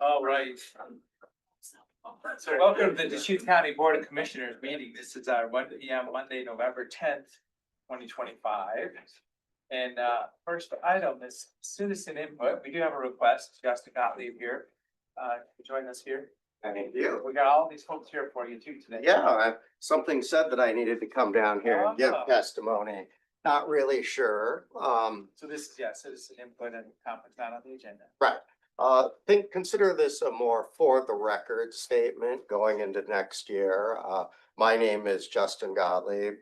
All right. So welcome to the Deschutes County Board of Commissioners meeting. This is our Monday, November 10th, 2025. And first item is citizen input. We do have a request. Justin Gottlieb here. To join us here. Thank you. We got all these folks here for you too today. Yeah, something said that I needed to come down here and give Ah. testimony. Not really sure. So this is, citizen input and comments not on the agenda. Right. Consider this a more for the record statement going into next year. My name is Justin Gottlieb.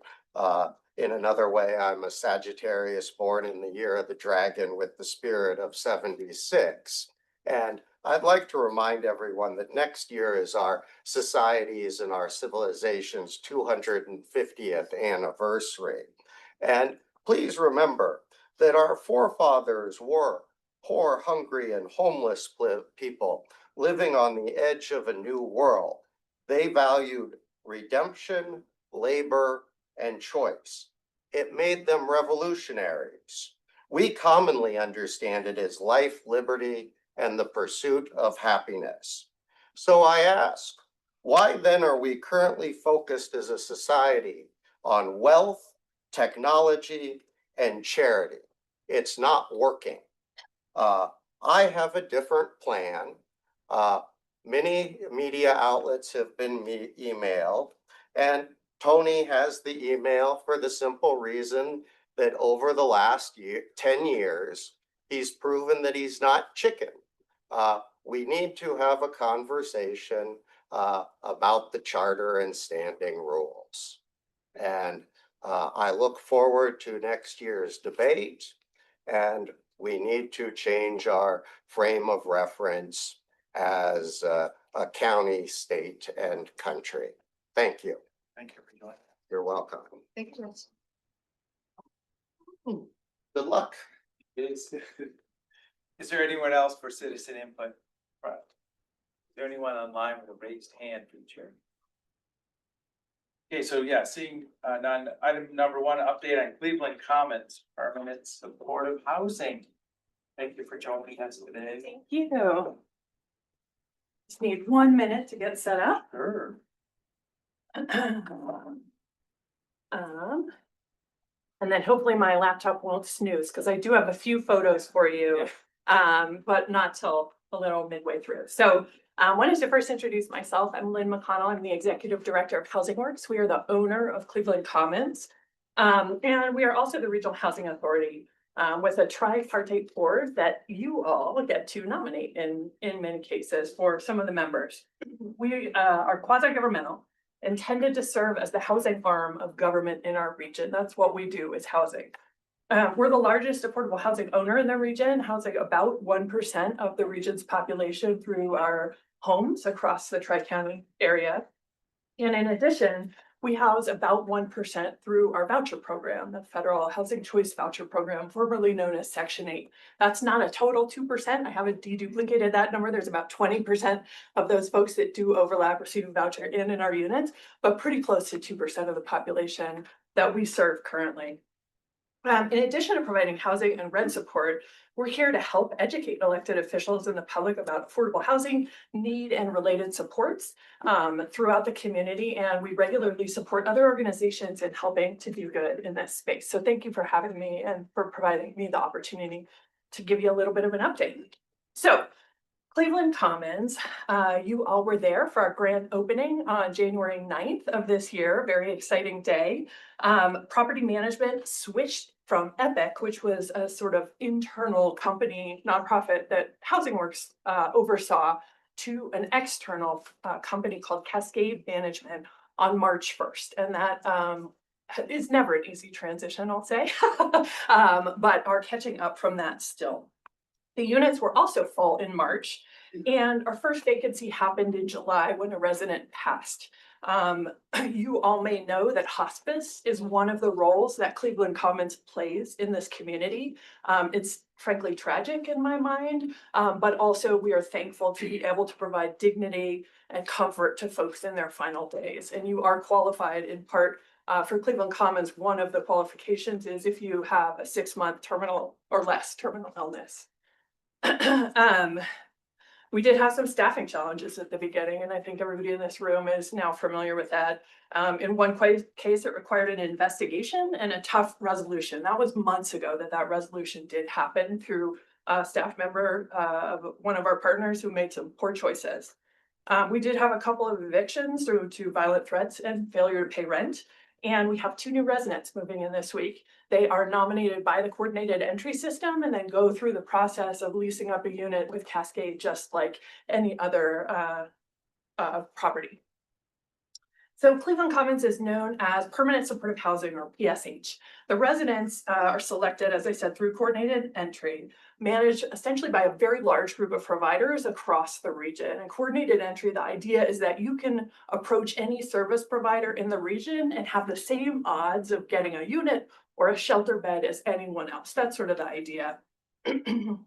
In another way, I'm a Sagittarius born in the year of the dragon with the spirit of 76. And I'd like to remind everyone that next year is our society's and our civilization's 250th anniversary. And please remember that our forefathers were poor, hungry, and homeless people living on the edge of a new world. They valued redemption, labor, and choice. It made them revolutionaries. We commonly understand it as life, liberty, and the pursuit of happiness. So I ask, why then are we currently focused as a society on wealth, technology, and charity? It's not working. I have a different plan. Many media outlets have been emailed, and Tony has the email for the simple reason that over the last 10 years, he's proven that he's not chicken. We need to have a conversation about the charter and standing rules. And I look forward to next year's debate, and we need to change our frame of reference as a county, state, and country. Thank you. Thank you for joining. You're welcome. Thank you. Good luck. Is there anyone else for citizen input? Right. Is there anyone online with a raised hand feature? Okay, so seeing none. Item number one, update on Cleveland Commons permanent supportive housing. Thank you for joining us today. Thank you. Just need 1 minute to get set up. Sure. And then hopefully my laptop won't snooze because I do have a few photos for you, but not till a little midway through. So I wanted to first introduce myself. I'm Lynn McConnell. I'm the Executive Director of Housing Works. We are the owner of Cleveland Commons. And we are also the Regional Housing Authority with a tripartite board that you all get to nominate in many cases for some of the members. We are quasi-governmental, intended to serve as the housing arm of government in our region. That's what we do, is housing. We're the largest affordable housing owner in the region, housing about 1% of the region's population through our homes across the Tri-County area. And in addition, we house about 1% through our voucher program, the Federal Housing Choice Voucher Program, formerly known as Section 8. That's not a total 2%. I haven't deduplicated that number. There's about 20% of those folks that do overlap receiving voucher in our units, but pretty close to 2% of the population that we serve currently. In addition to providing housing and rent support, we're here to help educate elected officials and the public about affordable housing need and related supports throughout the community. And we regularly support other organizations in helping to do good in this space. So thank you for having me and for providing me the opportunity to give you a little bit of an update. So Cleveland Commons, you all were there for our grand opening on January 9th of this year. Very exciting day. Property management switched from Epic, which was a sort of internal company, nonprofit that Housing Works oversaw, to an external company called Cascade Management on March 1st. And that is never an easy transition, I'll say, but are catching up from that still. The units were also full in March, and our first vacancy happened in July when a resident passed. You all may know that hospice is one of the roles that Cleveland Commons plays in this community. It's frankly tragic in my mind, but also we are thankful to be able to provide dignity and comfort to folks in their final days. And you are qualified in part for Cleveland Commons. One of the qualifications is if you have a 6-month terminal or less terminal illness. We did have some staffing challenges at the beginning, and I think everybody in this room is now familiar with that. In one case, it required an investigation and a tough resolution. That was months ago that resolution did happen through a staff member of one of our partners who made some poor choices. We did have a couple of evictions due to violent threats and failure to pay rent. And we have 2 new residents moving in this week. They are nominated by the coordinated entry system and then go through the process of leasing up a unit with Cascade, just like any other property. So Cleveland Commons is known as Permanent Supportive Housing, or PSH. The residents are selected, as I said, through coordinated entry, managed essentially by a very large group of providers across the region. And coordinated entry, the idea is that you can approach any service provider in the region and have the same odds of getting a unit or a shelter bed as anyone else. That's sort of the idea. In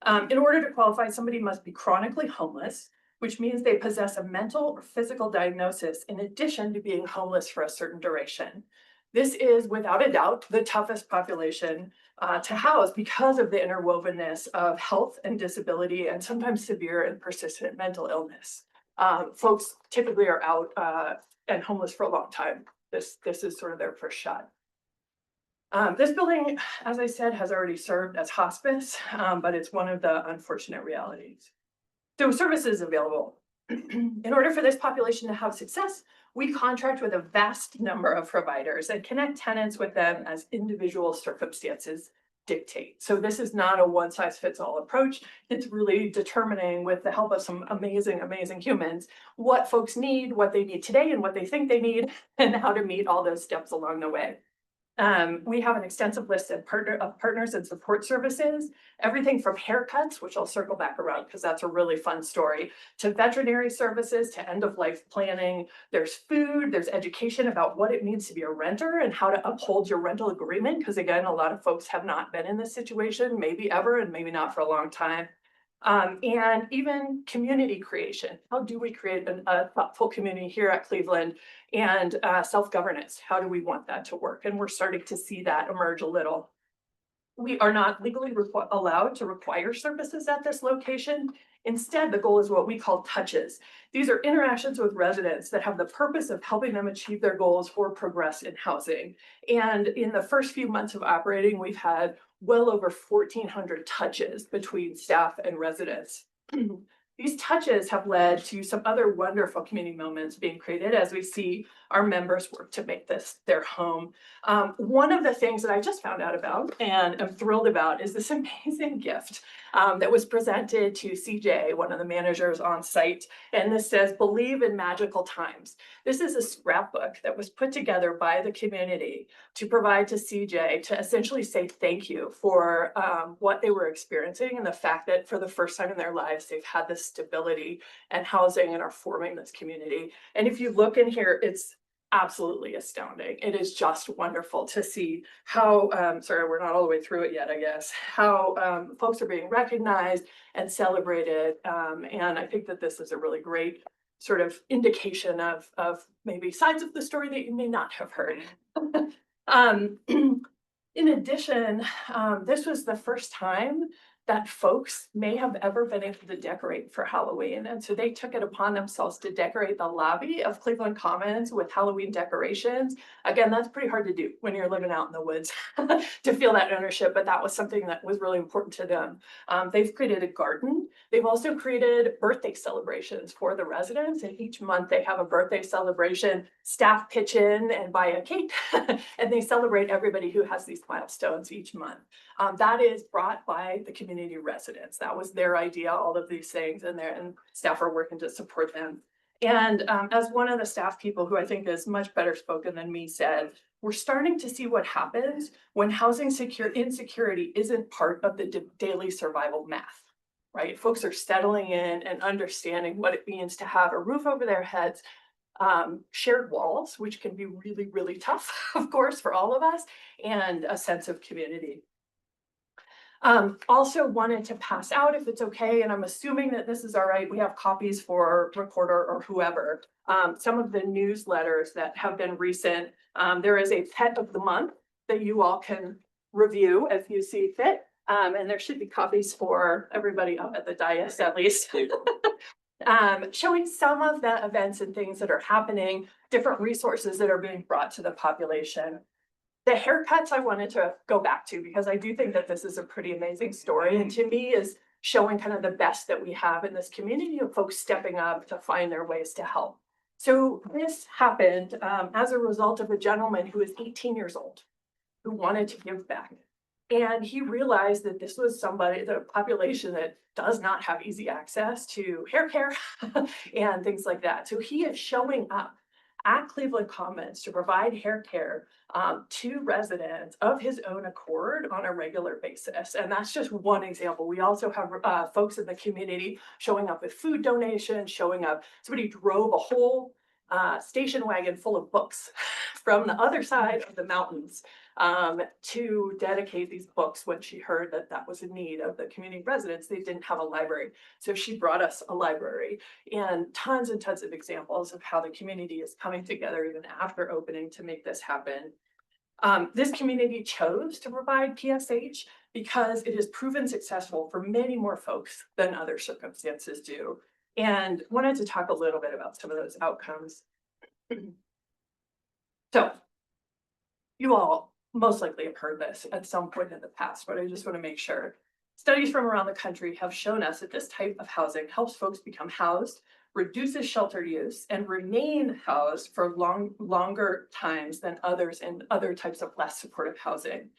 order to qualify, somebody must be chronically homeless, which means they possess a mental or physical diagnosis in addition to being homeless for a certain duration. This is, without a doubt, the toughest population to house because of the interwovenness of health and disability and sometimes severe and persistent mental illness. Folks typically are out and homeless for a long time. This is sort of their first shot. This building, as I said, has already served as hospice, but it's one of the unfortunate realities. So services available. In order for this population to have success, we contract with a vast number of providers and connect tenants with them as individual circumstances dictate. So this is not a one-size-fits-all approach. It's really determining, with the help of some amazing, amazing humans, what folks need, what they need today and what they think they need, and how to meet all those steps along the way. We have an extensive list of partners and support services, everything from haircuts, which I'll circle back around because that's a really fun story, to veterinary services, to end-of-life planning. There's food, there's education about what it means to be a renter and how to uphold your rental agreement, because again, a lot of folks have not been in this situation, maybe ever, and maybe not for a long time. And even community creation. How do we create a thoughtful community here at Cleveland? And self-governance, how do we want that to work? And we're starting to see that emerge a little. We are not legally allowed to require services at this location. Instead, the goal is what we call touches. These are interactions with residents that have the purpose of helping them achieve their goals or progress in housing. And in the first few months of operating, we've had well over 1,400 touches between staff and residents. These touches have led to some other wonderful community moments being created as we see our members work to make this their home. One of the things that I just found out about and I'm thrilled about is this amazing gift that was presented to CJ, one of the managers on site. And this says, "Believe in magical times." This is a scrapbook that was put together by the community to provide to CJ to essentially say thank you for what they were experiencing and the fact that for the first time in their lives, they've had this stability and housing and are forming this community. And if you look in here, it's absolutely astounding. It is just wonderful to see how, sorry, we're not all the way through it yet, I guess, how folks are being recognized and celebrated. And I think that this is a really great sort of indication of maybe sides of the story that you may not have heard. In addition, this was the first time that folks may have ever been able to decorate for Halloween. And so they took it upon themselves to decorate the lobby of Cleveland Commons with Halloween decorations. Again, that's pretty hard to do when you're living out in the woods to feel that ownership, but that was something that was really important to them. They've created a garden. They've also created birthday celebrations for the residents, and each month they have a birthday celebration. Staff pitch in and buy a cake, and they celebrate everybody who has these milestones each month. That is brought by the community residents. That was their idea, all of these things, and staff are working to support them. And as one of the staff people who I think is much better spoken than me said, we're starting to see what happens when housing insecurity isn't part of the daily survival math, right? Folks are settling in and understanding what it means to have a roof over their heads, shared walls, which can be really, really tough, of course, for all of us, and a sense of community. Also wanted to pass out, if it's okay, and I'm assuming that this is all right, we have copies for Recorder or whoever, some of the newsletters that have been recent. There is a pet of the month that you all can review as you see fit. And there should be copies for everybody up at the dais at least. Showing some of the events and things that are happening, different resources that are being brought to the population. The haircuts I wanted to go back to because I do think that this is a pretty amazing story, and to me is showing kind of the best that we have in this community of folks stepping up to find their ways to help. So this happened as a result of a gentleman who is 18 years old who wanted to give back. And he realized that this was the population that does not have easy access to hair care and things like that. So he is showing up at Cleveland Commons to provide hair care to residents of his own accord on a regular basis. And that's just one example. We also have folks in the community showing up with food donations, showing up. Somebody drove a whole station wagon full of books from the other side of the mountains to dedicate these books when she heard that that was a need of the community residents. They didn't have a library. So she brought us a library and tons of examples of how the community is coming together even after opening to make this happen. This community chose to provide PSH because it has proven successful for many more folks than other circumstances do. And wanted to talk a little bit about some of those outcomes. So you all most likely have heard this at some point in the past, but I just want to make sure. Studies from around the country have shown us that this type of housing helps folks become housed, reduces shelter use, and remain housed for longer times than others in other types of less supportive housing.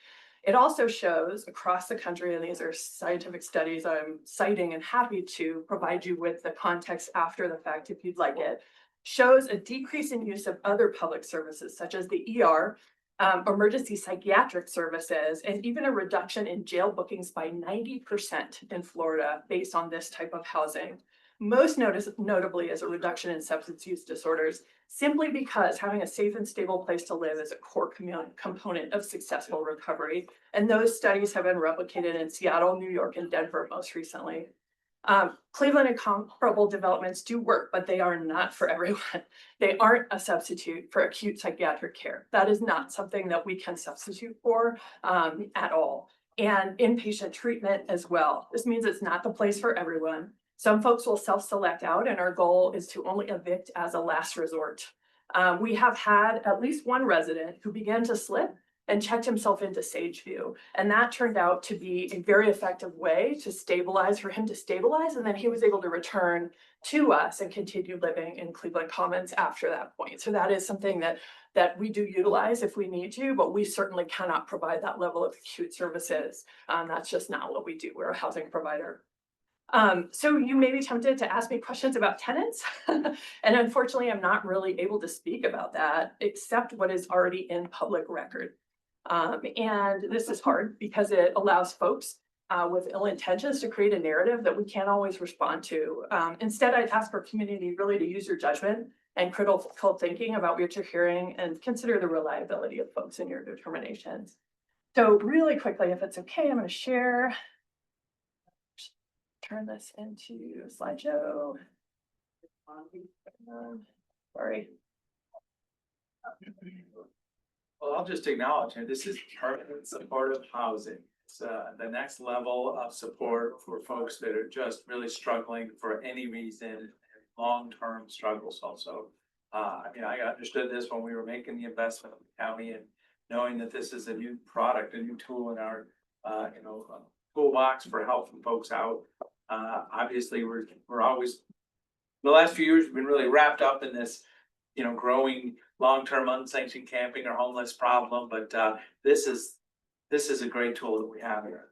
It also shows across the country, and these are scientific studies I'm citing and happy to provide you with the context after the fact if you'd like it, shows a decrease in use of other public services such as the ER, emergency psychiatric services, and even a reduction in jail bookings by 90% in Florida based on this type of housing. Most notably is a reduction in substance use disorders, simply because having a safe and stable place to live is a core component of successful recovery. And those studies have been replicated in Seattle, New York, and Denver most recently. Cleveland and comparable developments do work, but they are not for everyone. They aren't a substitute for acute psychiatric care. That is not something that we can substitute for at all. And inpatient treatment as well. This means it's not the place for everyone. Some folks will self-select out, and our goal is to only evict as a last resort. We have had at least one resident who began to slip and checked himself into Sageview. And that turned out to be a very effective way to for him to stabilize. And then he was able to return to us and continue living in Cleveland Commons after that point. So that is something that we do utilize if we need to, but we certainly cannot provide that level of acute services. That's just not what we do. We're a housing provider. So you may be tempted to ask me questions about tenants. And unfortunately, I'm not really able to speak about that except what is already in public record. And this is hard because it allows folks with ill intentions to create a narrative that we can't always respond to. Instead, I'd ask our community really to use your judgment and critical thinking about what you're hearing and consider the reliability of folks in your determinations. So really quickly, if it's okay, I'm going to share. Turn this into a slideshow. Sorry. Well, I'll just acknowledge it. This is permanent supportive housing. It's the next level of support for folks that are just really struggling for any reason, long-term struggles also. I mean, I understood this when we were making the investment in the county and knowing that this is a new product, a new tool in our, toolbox for helping folks out. Obviously, we're always, the last few years, we've been really wrapped up in this, growing long-term unsanctioned camping or homeless problem, but this is a great tool that we have here.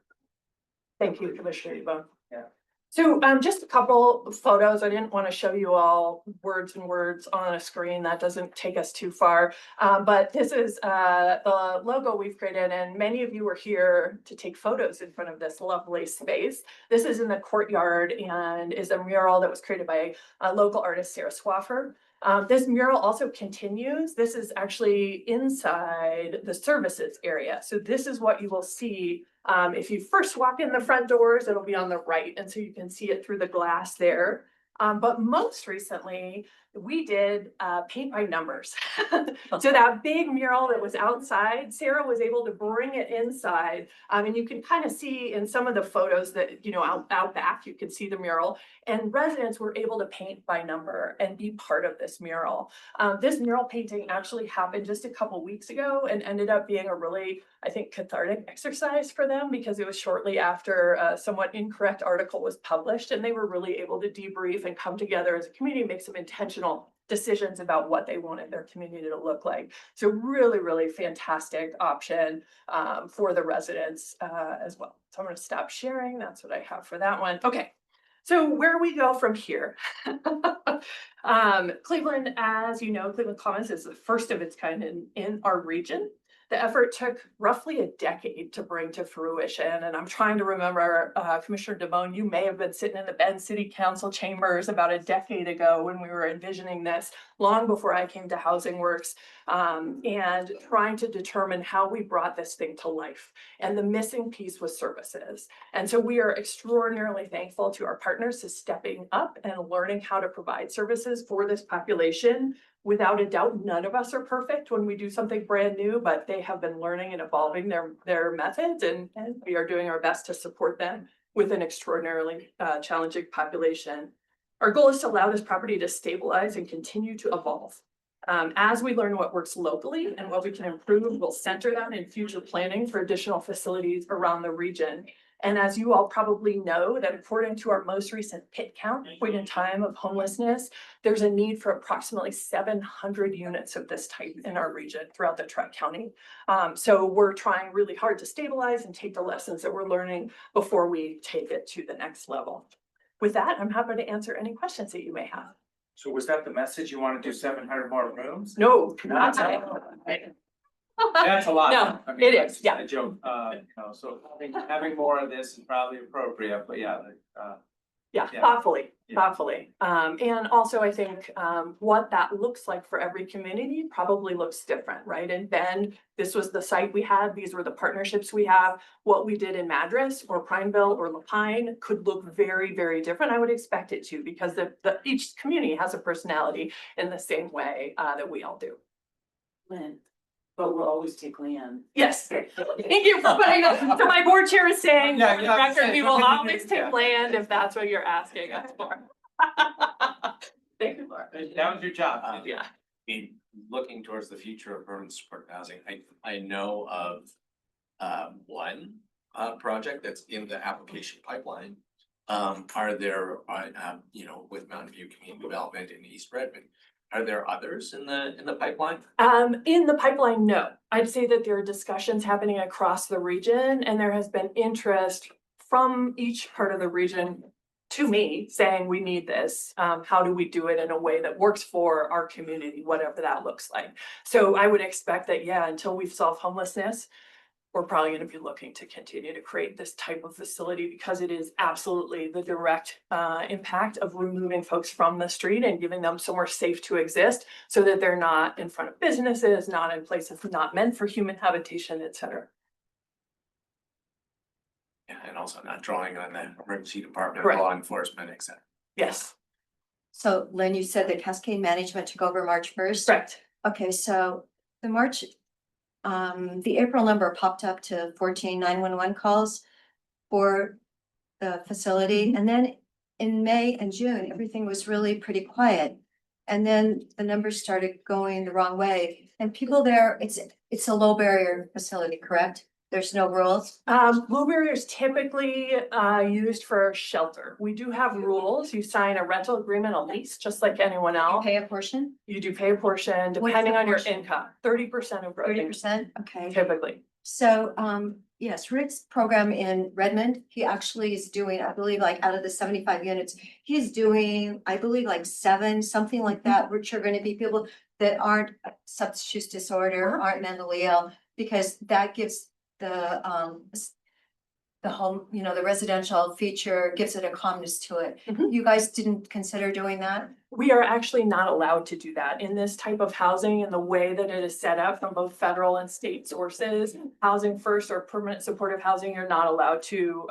Thank you, Commissioner Ebon. Yeah. So just a couple of photos. I didn't want to show you all words and words on a screen. That doesn't take us too far. But this is the logo we've created, and many of you were here to take photos in front of this lovely space. This is in the courtyard and is a mural that was created by local artist Sarah Swaffer. This mural also continues. This is actually inside the services area. So this is what you will see. If you first walk in the front doors, it'll be on the right. And so you can see it through the glass there. But most recently, we did paint by numbers. So that big mural that was outside, Sarah was able to bring it inside. And you can kind of see in some of the photos that, you know, out back, you can see the mural. And residents were able to paint by number and be part of this mural. This mural painting actually happened just a couple weeks ago and ended up being a really, I think, cathartic exercise for them, because it was shortly after a somewhat incorrect article was published, and they were really able to debrief and come together as a community, make some intentional decisions about what they wanted their community to look like. So really, really fantastic option for the residents as well. So I'm going to stop sharing. That's what I have for that one. Okay. So where we go from here. Cleveland, as you know, Cleveland Commons is the first of its kind in our region. The effort took roughly a decade to bring to fruition. And I'm trying to remember, Commissioner DeBone, you may have been sitting in the Bend City Council chambers about a decade ago when we were envisioning this, long before I came to Housing Works, and trying to determine how we brought this thing to life. And the missing piece was services. And so we are extraordinarily thankful to our partners for stepping up and learning how to provide services for this population. Without a doubt, none of us are perfect when we do something brand new, but they have been learning and evolving their methods, and we are doing our best to support them with an extraordinarily challenging population. Our goal is to allow this property to stabilize and continue to evolve. As we learn what works locally and what we can improve, we'll center that in future planning for additional facilities around the region. And as you all probably know, that according to our most recent PIT count, point in time of homelessness, there's a need for approximately 700 units of this type in our region throughout the Tri-County. So we're trying really hard to stabilize and take the lessons that we're learning before we take it to the next level. With that, I'm happy to answer any questions that you may have. So was that the message? You want to do 700 more rooms? No, not today. That's a lot. No, I mean, it that's is, yeah. a joke, you know, so having more of this is probably appropriate, but yeah, Yeah, Yeah. thoughtfully, Yeah. thoughtfully. And also I think what that looks like for every community probably looks different, right? In Bend, this was the site we had, these were the partnerships we have. What we did in Madras or Prineville or Lapine could look very, very different. I would expect it to, because each community has a personality in the same way that we all do. Lynn, but we'll always take land. Yes, thank you for putting that. So my board chair is saying, Yeah, for the yeah, record, we will yeah. always take land if that's what you're asking us for. Thank you, Laura. that was your job. Yeah. Be looking towards the future of urban support housing, I know of one project that's in the application pipeline. Are there, you know, with Mountain View Community Development in East Redmond, are there others in the pipeline? In the pipeline, no. I'd say that there are discussions happening across the region, and there has been interest from each part of the region to me saying, we need this. How do we do it in a way that works for our community, whatever that looks like? So I would expect that, yeah, until we've solved homelessness, we're probably going to be looking to continue to create this type of facility, because it is absolutely the direct impact of removing folks from the street and giving them somewhere safe to exist, so that they're not in front of businesses, not in places not meant for human habitation, et cetera. Yeah, and also not drawing on the emergency department, Correct. law enforcement, et cetera. Yes, So Lynn, you said that Cascade Management took over March 1st. correct. Okay, so the March, the April number popped up to 14 911 calls for the facility. And then in May and June, everything was really pretty quiet. And then the numbers started going the wrong way. And people there, it's a low barrier facility, correct? There's no rules. Low barrier is typically used for shelter. We do have rules. You sign a rental agreement, a lease, just like anyone You else. pay a portion, You do pay a portion What's depending the on your portion? income, 30% of gross income, 30%, okay. typically. So, yes, Rick's program in Redmond, he actually is doing, I believe, like out of the 75 units, he's doing, I believe, like 7, something like that, which are gonna be people that aren't substance use disorder, aren't mentally ill, because that gives the home, you know, the residential feature gives it a calmness to it. Mhm. You guys didn't consider doing that? We are actually not allowed to do that in this type of housing, and the way that it is set up from both federal and state sources. Housing first or permanent supportive housing, you're not allowed to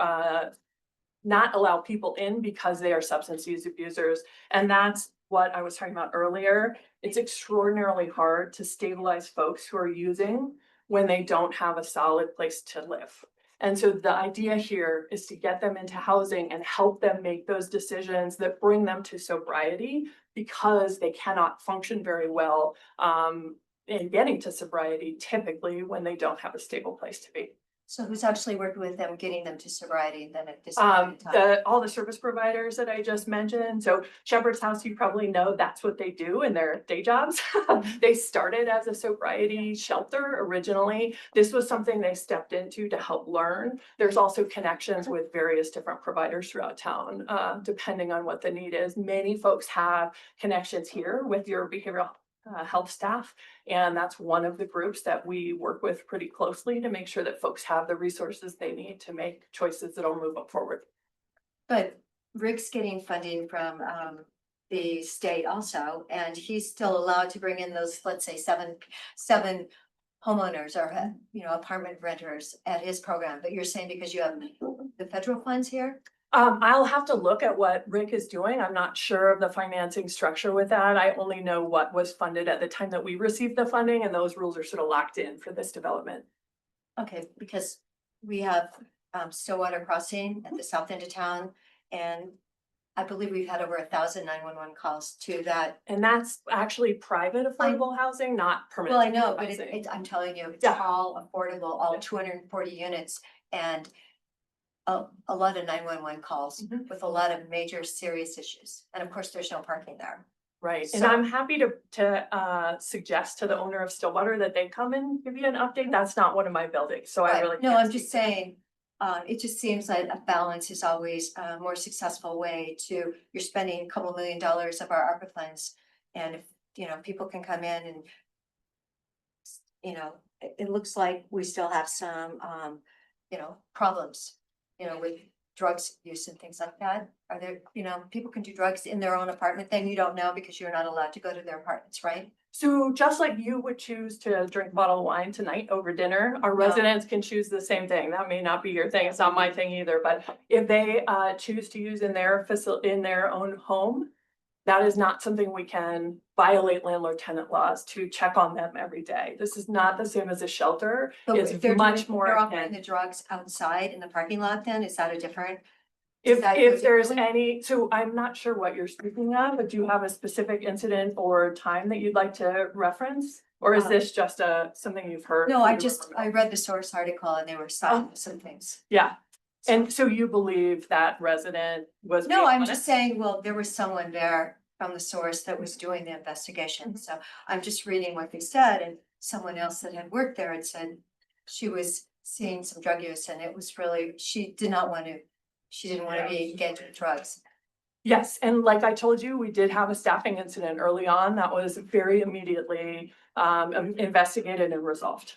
not allow people in because they are substance use abusers. And that's what I was talking about earlier. It's extraordinarily hard to stabilize folks who are using when they don't have a solid place to live. And so the idea here is to get them into housing and help them make those decisions that bring them to sobriety, because they cannot function very well in getting to sobriety typically when they don't have a stable place to be. So who's actually working with them, getting them to sobriety then at this point in time? All the service providers that I just mentioned. So Shepherd's House, you probably know that's what they do in their day jobs. They started as a sobriety shelter originally. This was something they stepped into to help learn. There's also connections with various different providers throughout town, depending on what the need is. Many folks have connections here with your behavioral health staff. And that's one of the groups that we work with pretty closely to make sure that folks have the resources they need to make choices that'll move them forward. But Rick's getting funding from the state also, and he's still allowed to bring in those, let's say, seven homeowners or, apartment renters at his program. But you're saying because you have the federal funds here? I'll have to look at what Rick is doing. I'm not sure of the financing structure with that. I only know what was funded at the time that we received the funding, and those rules are sort of locked in for this development. Okay, because we have Stillwater Crossing at the south end of town, and I believe we've had over 1,000 911 calls to that. And that's actually private affordable housing, not permanent. Well, I know, but housing. I'm telling you, it's Yeah. all affordable, all 240 units, and a lot of 911 calls Mhm. with a lot of major serious issues. And of course, there's no parking there. Right, and So- I'm happy to suggest to the owner of Stillwater that they come and give you an update. That's not one of my buildings, so I Right. really. No, can't I'm just speak to that. saying, it just seems like a balance is always a more successful way to, you're spending a couple $1 million of our ARPA funds. And if, people can come in and, it looks like we still have some, problems, with drugs use and things like that. Are there, people can do drugs in their own apartment, then you don't know because you're not allowed to go to their apartments, right? So just like you would choose to drink a bottle of wine tonight over dinner, our residents can choose the same thing. That may not be your thing. It's not my thing either, but if they choose to use in their in their own home, that is not something we can violate landlord tenant laws to check on them every day. This is not the same as a shelter. But It's if they're much more They're offering akin. the drugs outside in the parking lot, then is that a different? Is that- If was it there's really- any, so I'm not sure what you're speaking of, but do you have a specific incident or time that you'd like to reference? Or is this just something you've heard? No, that I you just, remember? I read the source article and they were citing some things. Yeah, and so you believe that resident was? No, being I'm honest? just saying, well, there was someone there from the source that was doing the investigation, Mhm. so I'm just reading what they said, and someone else that had worked there had said she was seeing some drug use, and it was really, she didn't want to get into drugs. Yes, and like I told you, we did have a staffing incident early on that was very immediately investigated and resolved.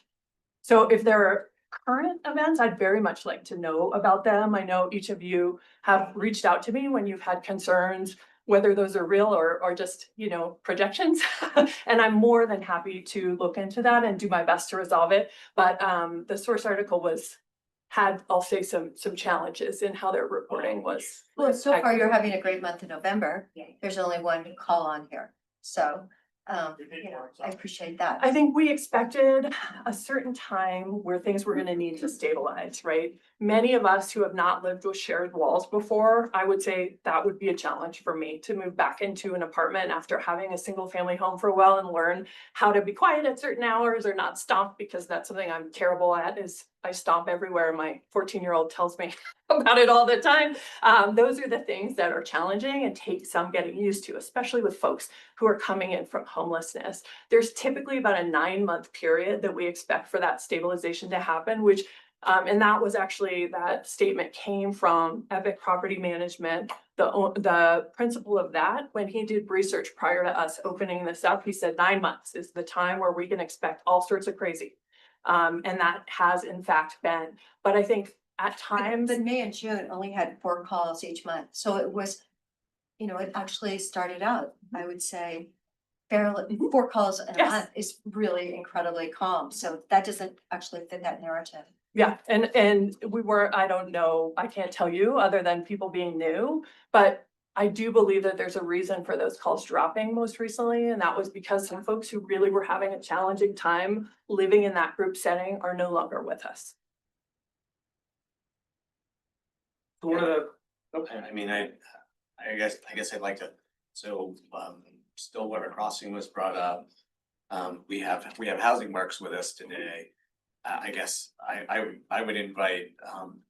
So if there are current events, I'd very much like to know about them. I know each of you have reached out to me when you've had concerns, whether those are real or just, projections. And I'm more than happy to look into that and do my best to resolve it. But the source article had, I'll say, some challenges in how their reporting was. Well, so far you're having a great month in November, there's only one call on here, so, I appreciate that. I think we expected a certain time where things were gonna need to stabilize, right? Many of us who have not lived with shared walls before, I would say that would be a challenge for me to move back into an apartment after having a single family home for a while and learn how to be quiet at certain hours or not stomp, because that's something I'm terrible at, is I stomp everywhere. My 14-year-old tells me about it all the time. Those are the things that are challenging and take some getting used to, especially with folks who are coming in from homelessness. There's typically about a 9-month period that we expect for that stabilization to happen, which, and that was actually, that statement came from Epic Property Management. The principal of that, when he did research prior to us opening this up, he said 9 months is the time where we can expect all sorts of crazy. And that has in fact been, but I think at times. But May and June only had 4 calls each month, so it was, it actually started out, I would say, fairly, 4 calls in a Yes. month is really incredibly calm, so that doesn't actually fit that narrative. Yeah, and we were, I don't know, I can't tell you other than people being new, but I do believe that there's a reason for those calls dropping most recently, and that was because some folks who really were having a challenging time living in that group setting are no longer with us. So one of the, I mean, I guess I'd like to, so, Stillwater Crossing was brought up. We have Housing Marks with us today. I guess I would invite,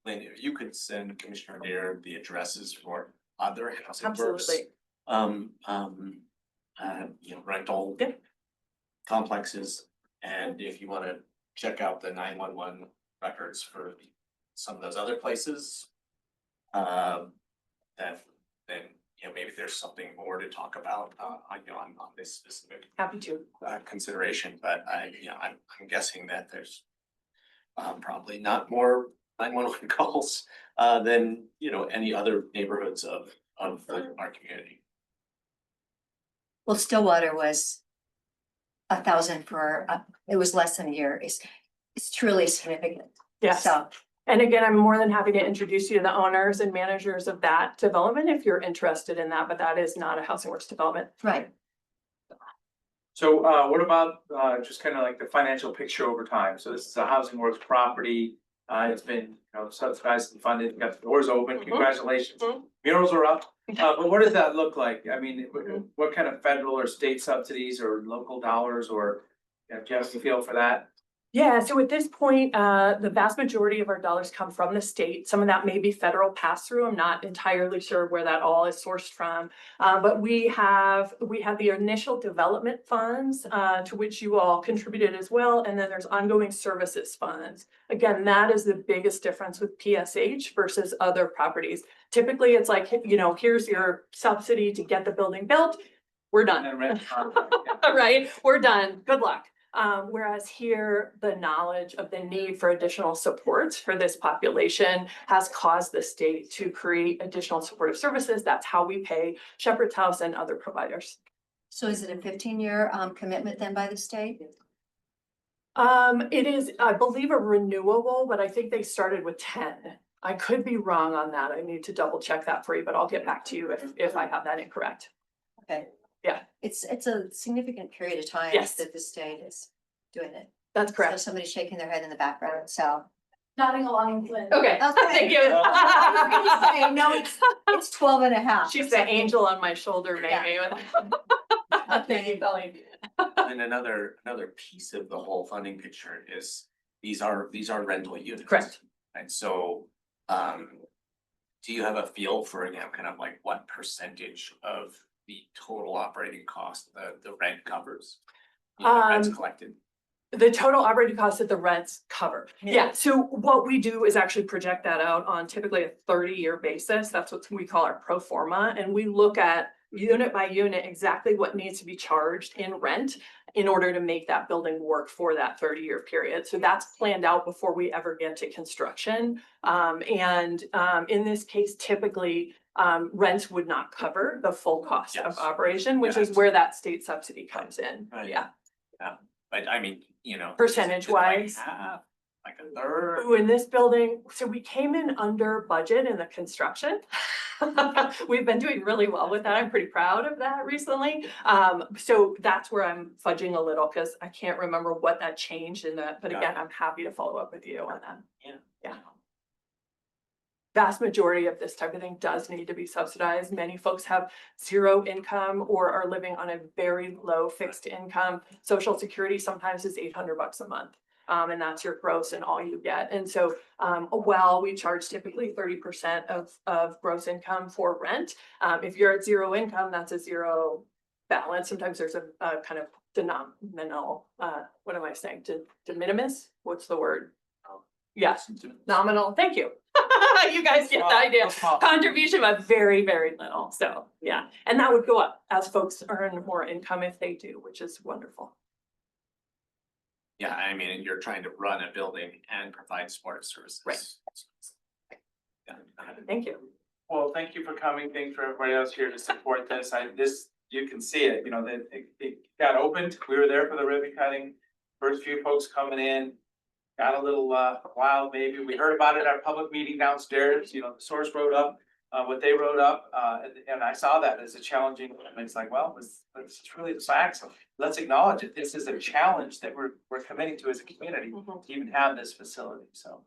Lynn, if you could send Commissioner Dare the addresses for other Housing Works. Absolutely. Rental. Yeah. Complexes, and if you wanna check out the 911 records for some of those other places. Then, maybe there's something more to talk about, on this specific Happy to. consideration, but I'm guessing that there's probably not more 911 calls than, any other neighborhoods of our community. Well, Stillwater was 1,000 for, it was less than a year. It's truly significant. Yes. So, And again, I'm more than happy to introduce you to the owners and managers of that development if you're interested in that, but that is not a Housing Works development. right. so what about just kind of like the financial picture over time? So this is a Housing Works property. It's been, subsidized and funded, got the doors open, Mhm. congratulations. Mhm. Murals are up, but what does that look like? I mean, Mhm. what kind of federal or state subsidies or local dollars or, do you have a feel for that? Yeah, so at this point, the vast majority of our dollars come from the state. Some of that may be federal pass-through. I'm not entirely sure where that all is sourced from. But we have the initial development funds, to which you all contributed as well. And then there's ongoing services funds. Again, that is the biggest difference with PSH versus other properties. Typically, it's like, here's your subsidy to get the building built. We're And done. then rent contract, yeah. Right? We're done. Good luck. Whereas here, the knowledge of the need for additional supports for this population has caused the state to create additional supportive services. That's how we pay Shepherd's House and other providers. So is it a 15-year commitment then by the state? It is, I believe, a renewable, but I think they started with 10. I could be wrong on that. I need to double check that for you, but I'll get back to you if I have that incorrect. Okay. Yeah. It's a significant period of time Yes. that the state is doing it. That's So correct. somebody's shaking their head in the background, so. Nodding along. Okay, Okay. thank you. No, it's 12 and a half. She's the angel on my shoulder, maybe. Thank you, Colleen. And another piece of the whole funding picture is these are rental units. Correct. And so, do you have a feel for, again, kind of like what percentage of the total operating cost the rent covers? The rent's collected. The total operating costs that the rents cover. Yeah, so what we do is actually project that out on typically a 30-year basis. That's what we call our pro forma. And we look at unit by unit exactly what needs to be charged in rent in order to make that building work for that 30-year period. So that's planned out before we ever get to construction. In this case, typically, rents would not cover the full cost of Yes. operation, which Yeah. is where that state subsidy comes in. Right. Yeah. But I mean, Percentage is it like wise. half, like a third? Ooh, in this building, so we came in under budget in the construction. We've been doing really well with that. I'm pretty proud of that recently. So that's where I'm fudging a little because I can't remember what that changed in that, but again, I'm happy to follow up with you on that. Yeah. Vast majority of this type of thing does need to be subsidized. Many folks have zero income or are living on a very low fixed income. Social Security sometimes is $800 a month. And that's your gross and all you get. And so, while we charge typically 30% of gross income for rent, if you're at zero income, that's a zero balance. Sometimes there's a kind of nominal, what am I saying? De minimis? What's the word? Yes, nominal. Thank you. You guys get the idea. Contribution, but very, very little. So, yeah. And that would go up as folks earn more income if they do, which is wonderful. Yeah, I mean, you're trying to run a building and provide supportive services. Right. Yeah. Thank you. Well, thank you for coming. Thanks for everybody else here to support this. You can see it, that it got opened. We were there for the ribbon cutting. First few folks coming in. got a little wild maybe. We heard about it at our public meeting downstairs, you know, the source wrote up what they wrote up, and I saw that as a challenging, and it's like, well, it's truly the facts. Let's acknowledge it. This is a challenge that we're committing to as a community Mhm. to even have this facility, so.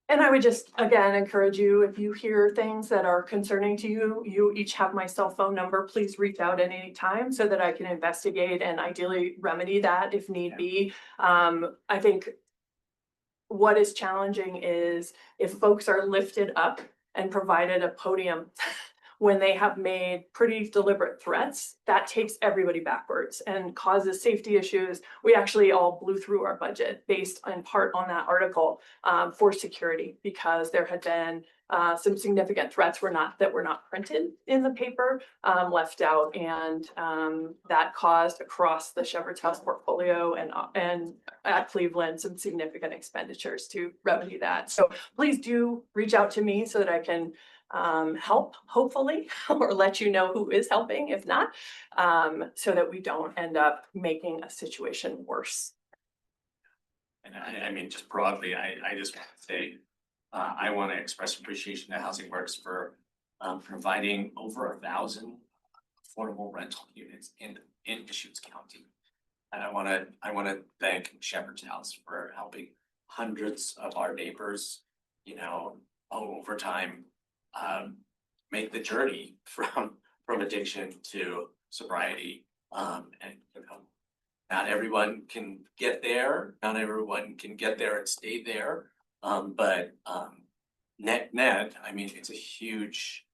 And I would just, again, encourage you, if you hear things that are concerning to you, you each have my cell phone number, please reach out at any time so that I can investigate and ideally remedy that if need be. I think what is challenging is if folks are lifted up and provided a podium when they have made pretty deliberate threats, that takes everybody backwards and causes safety issues. We actually all blew through our budget based in part on that article for security, because there had been some significant threats that were not printed in the paper, left out, and that caused across the Shepherd's House portfolio and at Cleveland some significant expenditures to remedy that. So please do reach out to me so that I can help, hopefully, or let you know who is helping if not, so that we don't end up making a situation worse. And I mean, just broadly, I just want to say, I want to express appreciation to Housing Works for providing over 1,000 affordable rental units in Deschutes County. And I want to thank Shepherd's House for helping hundreds of our neighbors, you know, over time, make the journey from addiction to sobriety. And you know, not everyone can get there, not everyone can get there and stay there. But net, I mean, it's a huge,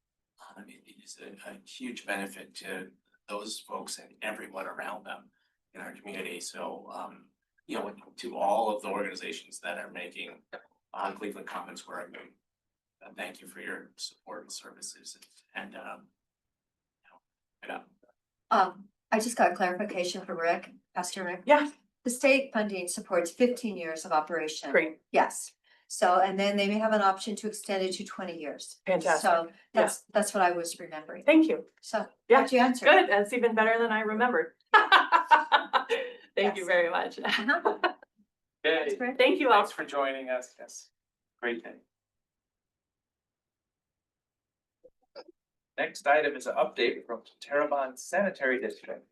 it is a huge benefit to those folks and everyone around them in our community. So, you know, to all of the organizations that are making Cleveland Commons work, thank you for your support and services and, you know, I just got clarification from Rick, Pastor Rick. Yeah, The state funding supports 15 years of operation. great, Yes. So, and then they may have an option to extend it to 20 years. fantastic. So that's what I was remembering. Thank you. So, Yeah, got you answered. Good, that's even better than I remembered. Thank you Yes. very much. Uh-huh. Okay, That's great. Thank you all. thanks for joining us. Yes, great day. Next item is an update from Terrebonne Sanitary District.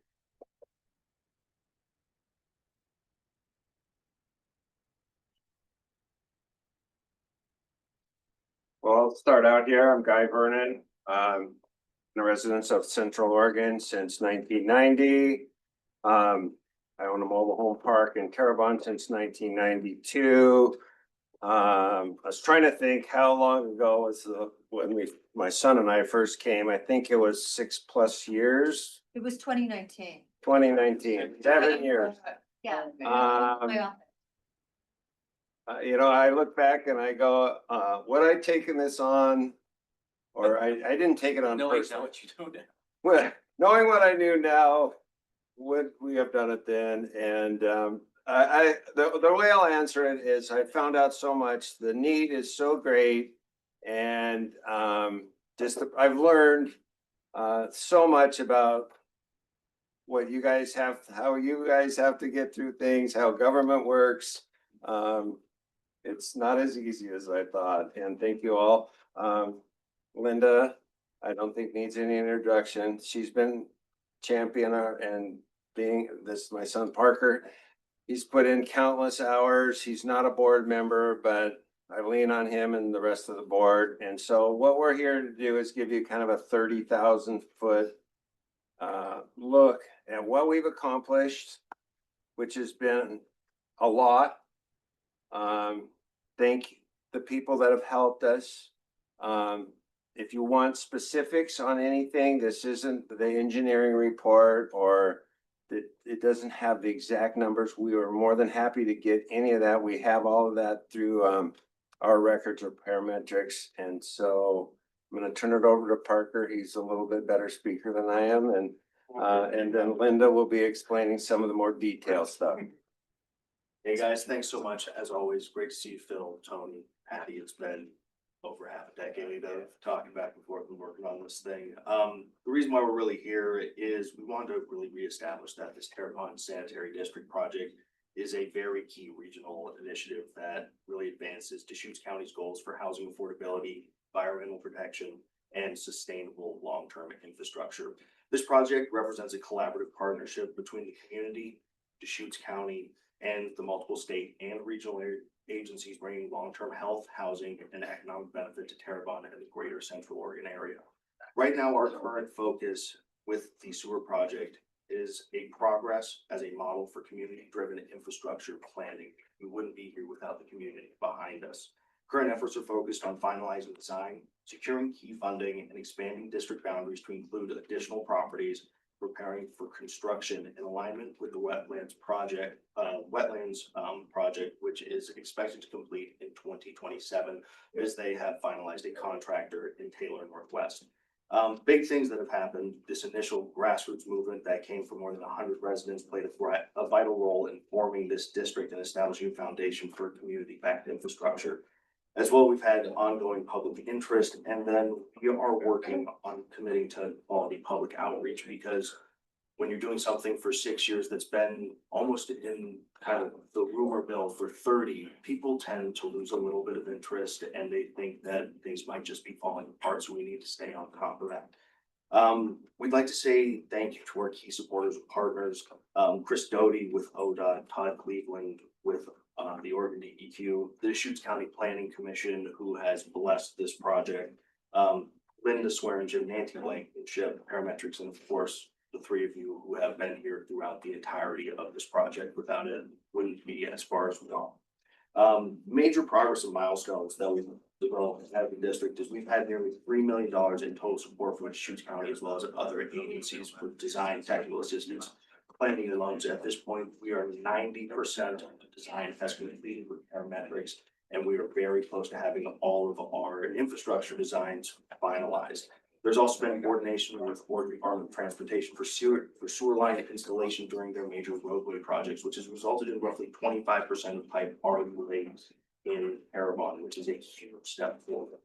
Well, I'll start out here. I'm Guy Vernon. A resident of Central Oregon since 1990. I own a mobile home park in Terrebonne since 1992. I was trying to think how long ago was when my son and I first came. I think it was 6+ years. It was 2019. 2019, 7 years. Yeah. Um, You know, I look back and I go, would I taken this on? Or I didn't take it on knowing personally. what you do now. Well, knowing what I knew now, would we have done it then? And the way I'll answer it is I found out so much. The need is so great. And I've learned so much about what you guys have, how you guys have to get through things, how government works. It's not as easy as I thought. And thank you all. Linda, I don't think needs any introduction. She's been champion and being this, my son Parker, he's put in countless hours. He's not a board member, but I lean on him and the rest of the board. And so what we're here to do is give you kind of a 30,000 foot look at what we've accomplished, which has been a lot. Thank the people that have helped us. If you want specifics on anything, this isn't the engineering report or it doesn't have the exact numbers. We are more than happy to get any of that. We have all of that through our records or parametrics. And so I'm going to turn it over to Parker. He's a little bit better speaker than I am. And then Linda will be explaining some of the more detailed stuff. Hey guys, thanks so much. As always, great to see you, Phil, Tony, Patty. It's been over half a decade of talking back and forth and working on this thing. The reason why we're really here is we wanted to really reestablish that this Terrebonne Sanitary District project is a very key regional initiative that really advances Deschutes County's goals for housing affordability, environmental protection, and sustainable long-term infrastructure. This project represents a collaborative partnership between the community, Deschutes County, and the multiple state and regional agencies bringing long-term health, housing, and economic benefit to Terrebonne and the greater Central Oregon area. Right now, our current focus with the sewer project is a progress as a model for community-driven infrastructure planning. We wouldn't be here without the community behind us. Current efforts are focused on finalizing design, securing key funding, and expanding district boundaries to include additional properties, preparing for construction in alignment with the wetlands project, which is expected to complete in 2027, as they have finalized a contractor in Taylor Northwest. Big things that have happened, this initial grassroots movement that came from more than 100 residents played a vital role in forming this district and establishing a foundation for community-backed infrastructure. As well, we've had ongoing public interest, and then we are working on committing to quality public outreach, because when you're doing something for 6 years that's been almost in kind of the rumor mill for 30, people tend to lose a little bit of interest and they think that things might just be falling apart. So we need to stay on top of that. We'd like to say thank you to our key supporters and partners, Chris Doty with ODOT, Todd Cleveland with the Oregon DEQ, the Deschutes County Planning Commission, who has blessed this project, Linda Swearingen, Nancy Blankenship, Parametrics, and of course, the three of you who have been here throughout the entirety of this project. Without it, wouldn't be as far as we go. Major progress and milestones that we've developed in Happy District is we've had nearly $3 million in total support from Deschutes County as well as other agencies for design, technical assistance, planning, and loans. At this point, we are 90% of the design has completed with Parametrics, and we are very close to having all of our infrastructure designs finalized. There's also been coordination with Oregon Department of Transportation for sewer line installation during their major roadway projects, which has resulted in roughly 25% of pipe already laid in Terrebonne, which is a huge step forward.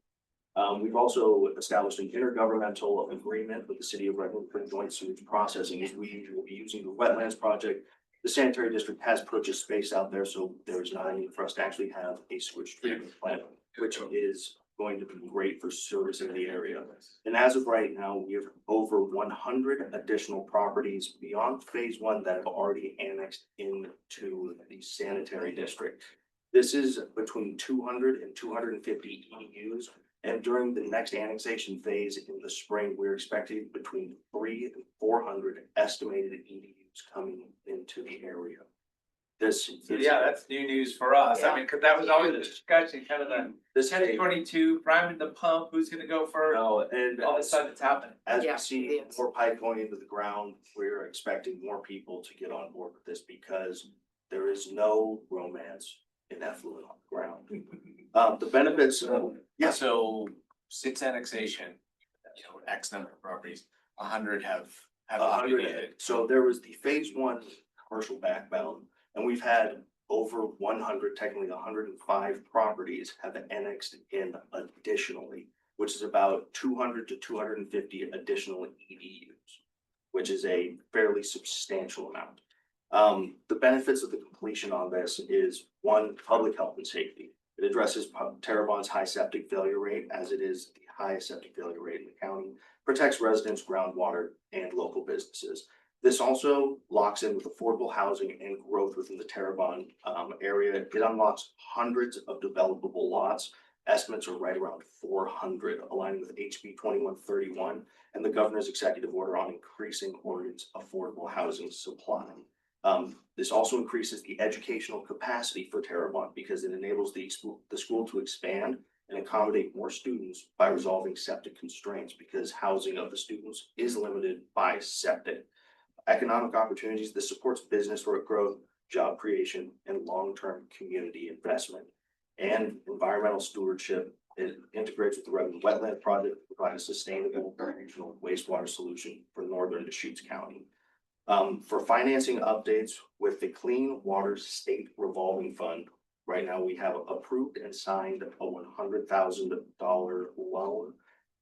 We've also established an intergovernmental agreement with the city of Redmond for joint sewage processing, as we will be using the wetlands project. The sanitary district has purchased space out there, so there's not a need for us to actually have a sewage treatment plant, which is going to be great for servicing the area. And as of right now, we have over 100 additional properties beyond phase one that have already annexed into the sanitary district. This is between 200 and 250 EUs. And during the next annexation phase in the spring, we're expecting between 300 and 400 estimated EUs coming into the area. Yeah, that's new news for us. I mean, cause that was always the discussion, kind of the 10-22, priming the pump, who's gonna go first? No, and All of a sudden it's happening. as Yeah, we see it is. more pipe going into the ground, we're expecting more people to get on board with this because there is no romance in effluent on the ground. The benefits, yes, So since annexation, X number of properties, 100 have. 100. So there was the phase one commercial backbound, and we've had over 100, technically 105 properties have annexed in additionally, which is about 200 to 250 additional EDUs, which is a fairly substantial amount. The benefits of the completion on this is one, public health and safety. It addresses Terrebonne's high septic failure rate, as it is the highest septic failure rate in the county, protects residents, groundwater, and local businesses. This also locks in with affordable housing and growth within the Terrebonne area. It unlocks hundreds of developable lots. Estimates are right around 400, aligning with HB 2131 and the governor's executive order on increasing Oregon's affordable housing supply. This also increases the educational capacity for Terrebonne because it enables the school to expand and accommodate more students by resolving septic constraints, because housing of the students is limited by septic. Economic opportunities, this supports business growth, job creation, and long-term community investment. And environmental stewardship, it integrates with the Redmond Wetland Project to provide a sustainable regional wastewater solution for northern Deschutes County. For financing updates with the Clean Water State Revolving Fund, right now we have approved and signed a $100,000 loan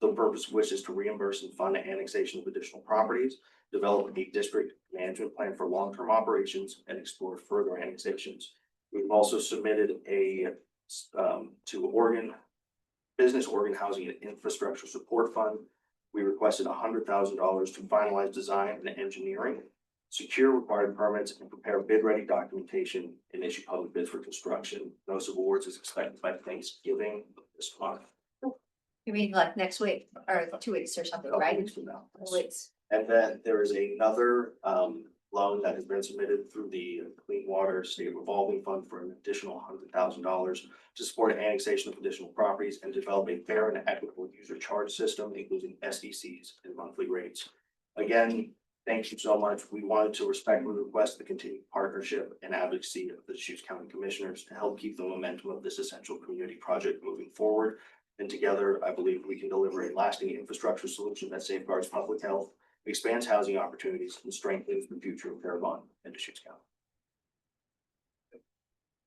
The purpose of which is to reimburse and fund the annexation of additional properties, develop a district management plan for long-term operations, and explore further annexations. We've also submitted to Oregon Business Oregon Housing and Infrastructure Support Fund. We requested $100,000 to finalize design and engineering, secure required permits, and prepare bid-ready documentation and issue public bids for construction. Notice of awards is expected by Thanksgiving this month. You mean like next week or 2 weeks or something, Couple right? weeks from now. Weeks. And then there is another loan that has been submitted through the Clean Water State Revolving Fund for an additional $100,000 to support annexation of additional properties and develop a fair and equitable user charge system, including SDCs and monthly rates. Again, thank you so much. We wanted to respectfully request the continued partnership and advocacy of the Deschutes County Commissioners to help keep the momentum of this essential community project moving forward. And together, I believe we can deliver a lasting infrastructure solution that safeguards public health, expands housing opportunities, and strengthens the future of Terrebonne and Deschutes County.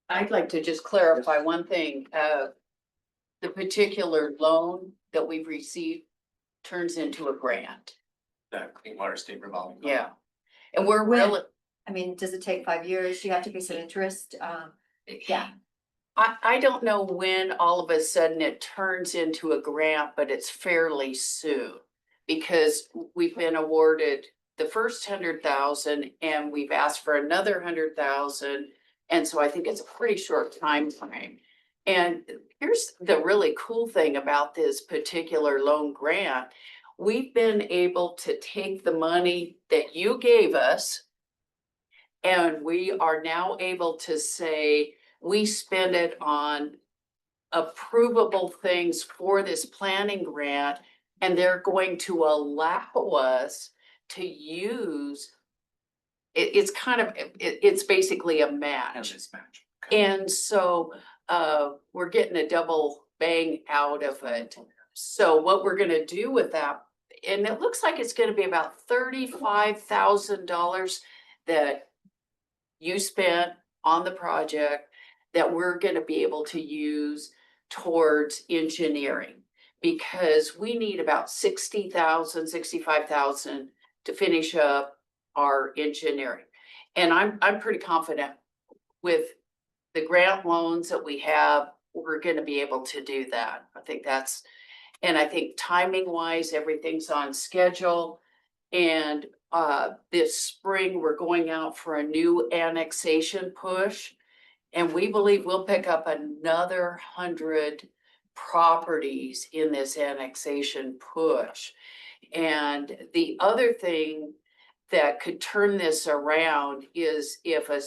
I'd like to just clarify one thing, the particular loan that we've received turns into a grant, The Clean Water State Revolving Fund. yeah. And we're When? really, I mean, does it take 5 years? Do you have to pay some interest? Yeah. I don't know when all of a sudden it turns into a grant, but it's fairly soon. Because we've been awarded the first 100,000 and we've asked for another 100,000. And so I think it's a pretty short time frame. And here's the really cool thing about this particular loan grant. We've been able to take the money that you gave us, and we are now able to say, we spend it on approvable things for this planning grant, and they're going to allow us to use, it's kind of, it's basically a And match. this match. And so, we're getting a double bang out of it. So what we're gonna do with that, and it looks like it's gonna be about $35,000 that you spent on the project that we're gonna be able to use towards engineering. Because we need about 60,000, 65,000 to finish up our engineering. And I'm pretty confident with the grant loans that we have, we're gonna be able to do that. I think that's, and I think timing wise, everything's on schedule. And this spring, we're going out for a new annexation push. And we believe we'll pick up another 100 properties in this annexation push. And the other thing that could turn this around is if a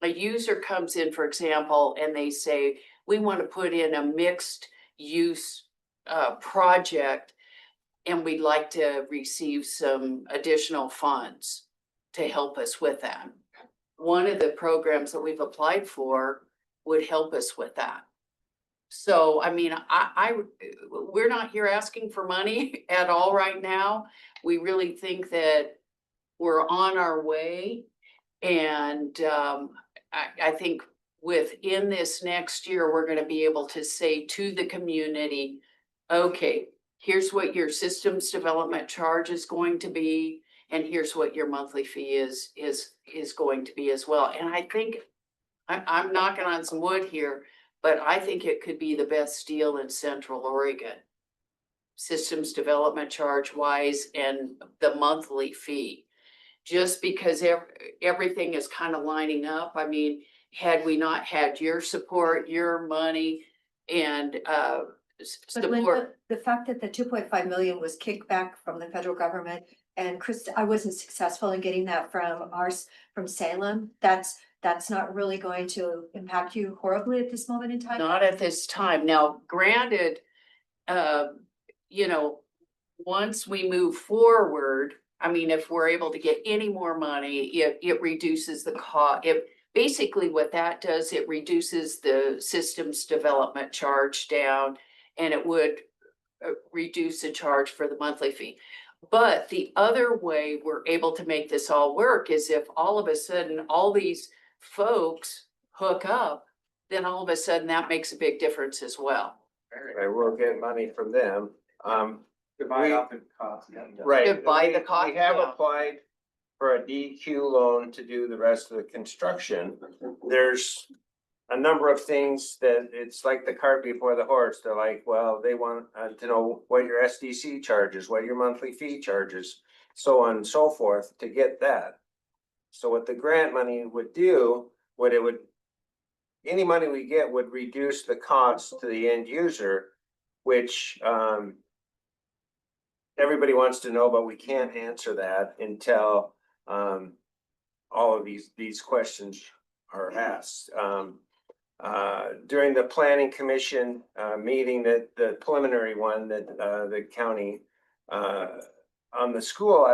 user comes in, for example, and they say, we want to put in a mixed use project, and we'd like to receive some additional funds to help us with that. One of the programs that we've applied for would help us with that. So, I mean, we're not here asking for money at all right now. We really think that we're on our way. And I think within this next year, we're gonna be able to say to the community, okay, here's what your systems development charge is going to be, and here's what your monthly fee is going to be as well. And I think, I'm knocking on some wood here, but I think it could be the best deal in Central Oregon. Systems development charge wise and the monthly fee. Just because everything is kind of lining up. I mean, had we not had your support, your money and But Linda, support. the fact that the 2.5 million was kicked back from the federal government, and Chris, I wasn't successful in getting that from Salem, that's not really going to impact you horribly at this moment in time? Not at this time. Now, granted, you know, once we move forward, I mean, if we're able to get any more money, it reduces the cost. Basically what that does, it reduces the systems development charge down, and it would reduce the charge for the monthly fee. But the other way we're able to make this all work is if all of a sudden all these folks hook up, then all of a sudden that makes a big difference as well. I will get money from them. Divide up the cost. Right. Divide the We cost have down. applied for a DQ loan to do the rest of the construction. There's a number of things that it's like the cart before the horse. They're like, well, they want to know what your SDC charges, what your monthly fee charges, so on and so forth to get that. So what the grant money would do, any money we get would reduce the cost to the end user, which everybody wants to know, but we can't answer that until all of these questions are asked. During the planning commission meeting, that the preliminary one that the county on the school,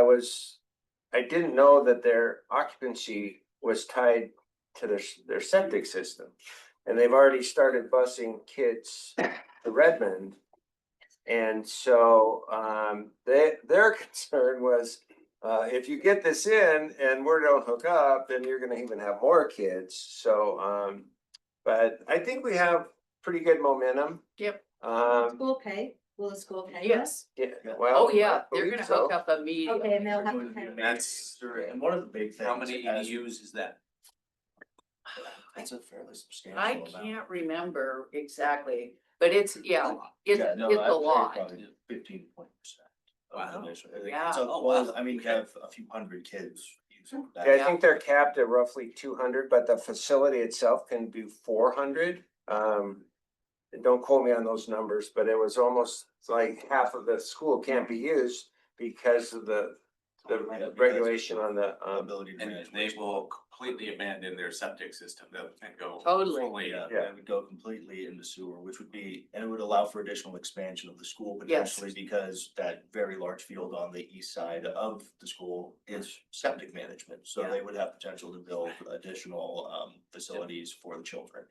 I didn't know that their occupancy was tied to their septic system. And they've already started busing kids to Redmond. And so their concern was, if you get this in and we don't hook up, then you're gonna even have more kids. So, but I think we have pretty good momentum. Yep. School pay, will the school pay? Yes. Yeah, well. Oh, yeah, I they're believe gonna so. hook up immediately. Okay, and they'll have to pay. That's, And one of the big things. how many as- EDUs is that? That's a fairly substantial I amount. can't remember exactly, but it's, yeah, it's Yeah, no, a I'd say lot. probably 15 to 20%. Wow. Yeah. So, Oh, well, wow. I mean, you have a few hundred kids using that. Yeah, I think they're capped at roughly 200, but the facility itself can do 400. Don't quote me on those numbers, but it was almost like half of the school can't be used because of the regulation on the, Ability to. And manage they wastewater. will completely abandon their septic system, they can go. Totally. fully, Yeah, Yeah. that would go completely into sewer, which would be, and it would allow for additional expansion of the school Yes. potentially because that very large field on the east side of the school is septic management. So Yeah. they would have potential to build additional facilities for the children.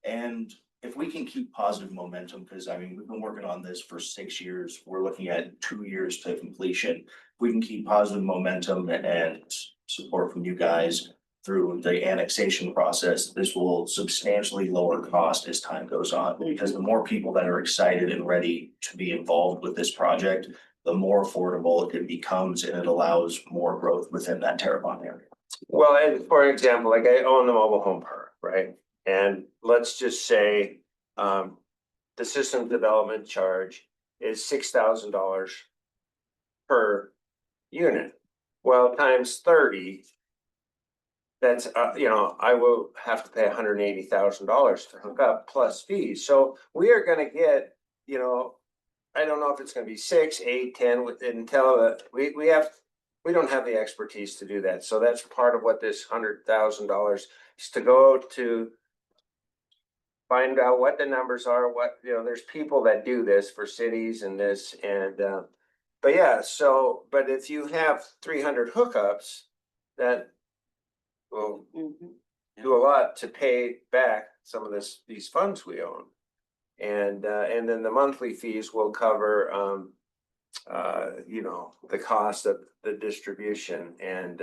And if we can keep positive momentum, because I mean, we've been working on this for 6 years, we're looking at 2 years to completion. If we can keep positive momentum and support from you guys through the annexation process, this will substantially lower cost as time goes on. Because the more people that are excited and ready to be involved with this project, the more affordable it becomes and it allows more growth within that Terrebonne area. well, and for example, like I own the mobile home park, right? And let's just say the system development charge is $6,000 per unit. Well, times 30. That's, I will have to pay $180,000 to hook up plus fees. So we are gonna get, I don't know if it's gonna be 6, 8, 10 until we don't have the expertise to do that. So that's part of what this $100,000 is to go to find out what the numbers are, there's people that do this for cities and this but yeah, but if you have 300 hookups, that will Mhm. do a lot to pay back some of these funds we own. And then the monthly fees will cover, the cost of the distribution and,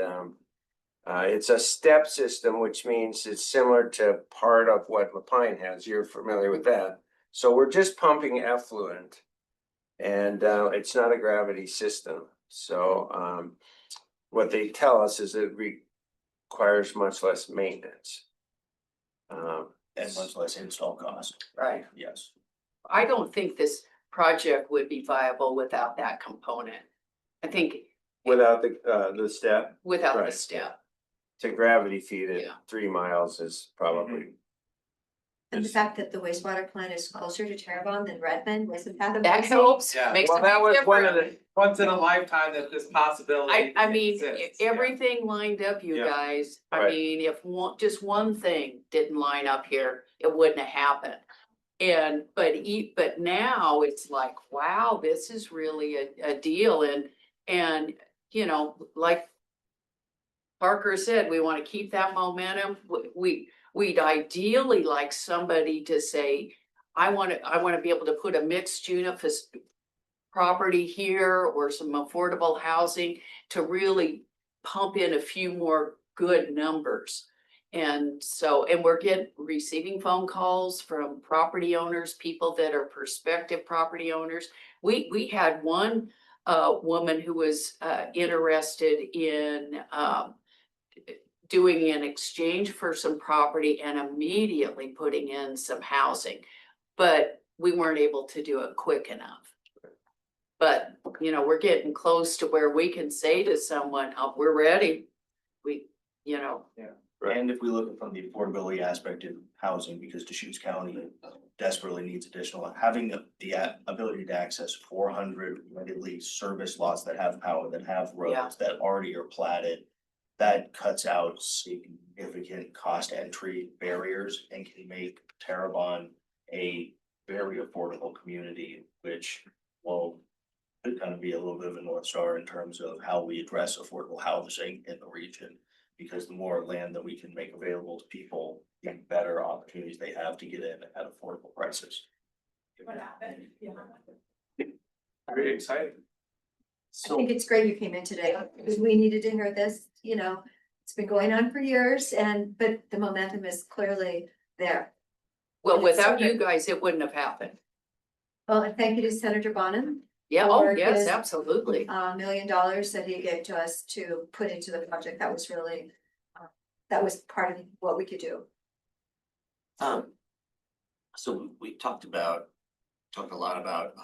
it's a step system, which means it's similar to part of what Lapine has. You're familiar with that. So we're just pumping effluent and, it's not a gravity system. So, what they tell us is it requires much less maintenance. And much less install cost. Right. Yes. I don't think this project would be viable without that component. I think Without the step without the Right. step. to gravity feed it, Yeah. 3 miles is probably. And the fact that the wastewater plant is closer to Terrebonne than Redmond, wasn't that That amazing? helps, Yeah. makes a Well, that big was one of difference. the, Once in a lifetime that this possibility. I mean, exists, yeah. everything lined up, you Yeah. guys. I Right. mean, if just one thing didn't line up here, it wouldn't have happened. But now it's like, wow, this is really a deal and, like Parker said, we want to keep that momentum. We'd ideally like somebody to say, I want to be able to put a mixed unit property here or some affordable housing to really pump in a few more good numbers. And we're receiving phone calls from property owners, people that are prospective property owners. We had one woman who was interested in doing an exchange for some property and immediately putting in some housing. But we weren't able to do it quick enough. But, you know, we're getting close to where we can say to someone, oh, we're ready. We, you know, And if we look at from the affordability aspect of housing, because Deschutes County desperately needs additional, having the ability to access 400 readily service lots that have power, that have Yeah. roads, that already are platted. That cuts out significant cost entry barriers and can make Terrebonne a very affordable community, which will kind of be a little bit of a North Star in terms of how we address affordable housing in the region. Because the more land that we can make available to people, the better opportunities they have to get in at affordable prices. Very exciting. I think it's great you came in today, because we needed to hear this, you know, it's been going on for years but the momentum is clearly there. well, And it's so without you good. guys, it wouldn't have happened. Well, and thank you to Senator Bonham, Yeah, oh, Or yes, his- absolutely. $1 million that he gave to us to put into the project. That was really, that was part of what we could do. So we talked a lot about,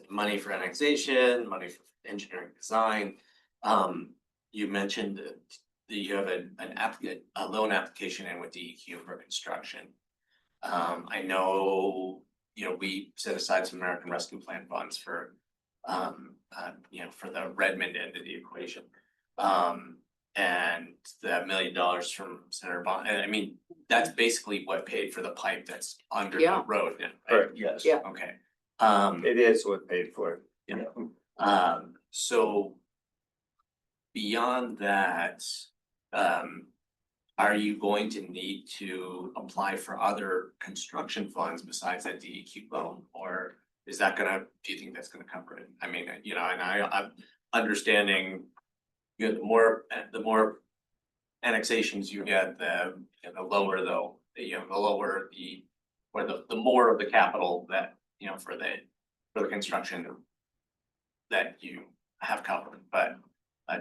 money for annexation, money for engineering design. You mentioned that you have a loan application in with DEQ for construction. I know, we set aside some American Rescue Plan funds for, for the Redmond end of the equation. And the $1 million from Senator Bond, and I mean, that's basically what paid for the pipe that's under the Yeah. road. Right? Correct. Yes. Yeah. Okay. It is what paid for it. So beyond that, are you going to need to apply for other construction funds besides that DEQ loan? Or is that do you think that's gonna cover it? I mean, and I'm understanding, the more annexations you get, the lower though, the lower the more of the capital that, for the construction that you have covered, but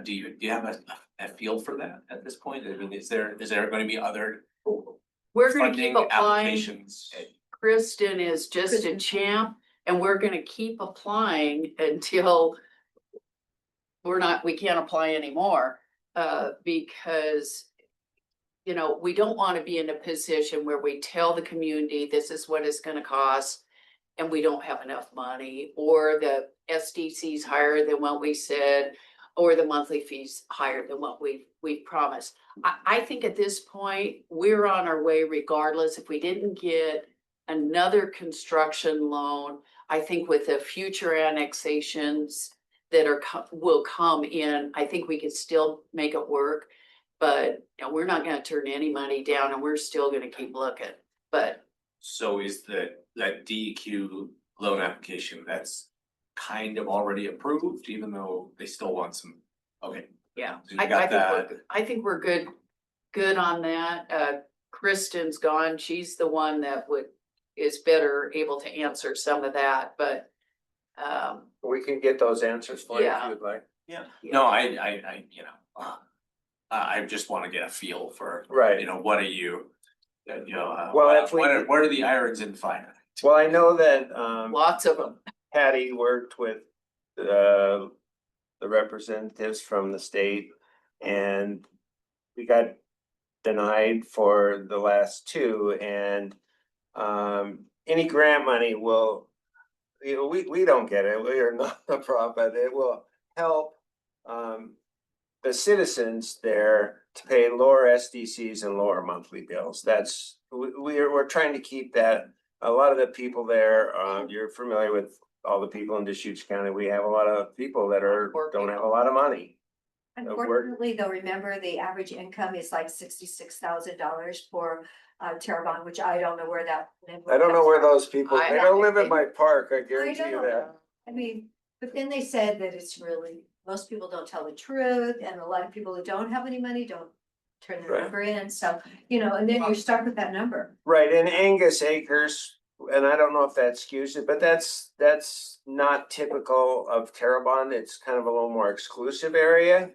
do you have a feel for that at this point? I mean, is there going to be other We're gonna keep funding applying. applications? Kristen is just a Kristen. champ, and we're gonna keep applying until we can't apply anymore, because we don't wanna be in a position where we tell the community this is what it's gonna cost and we don't have enough money, or the SDC's higher than what we said, or the monthly fees higher than what we promised. I think at this point, we're on our way regardless. If we didn't get another construction loan, I think with the future annexations that will come in, I think we could still make it work. But we're not gonna turn any money down, and we're still gonna keep looking, but. So is that DEQ loan application, that's kind of already approved, even though they still want some, okay. Yeah, So you got that. I think we're good on that. Kristen's gone. She's the one that is better able to answer some of that, but. We can get those answers for you if Yeah. you'd like. No, I just wanna get a feel for, Right. what are you, Well, if we- what are the irons in the fire? Well, I know that Lots of them. Patty worked with the representatives from the state, and we got denied for the last two, and any grant money will, we don't get it, we are not a profit, it will help the citizens there to pay lower SDCs and lower monthly bills. That's, we're trying to keep that. A lot of the people there, you're familiar with all the people in Deschutes County. We have a lot of people that don't have a lot of money. Unfortunately, though, remember the average income is like $66,000 for Terrebonne, which I don't know where that. I don't know where those people, I they don't live in don't- my park, I I guarantee you know. that. I mean, but then they said that it's really, most people don't tell the truth, and a lot of people who don't have any money don't turn their Right. number in, so, and then you're stuck with that number. Right, and Angus Acres and I don't know if that skews it, but that's not typical of Terrebonne. It's kind of a little more exclusive area.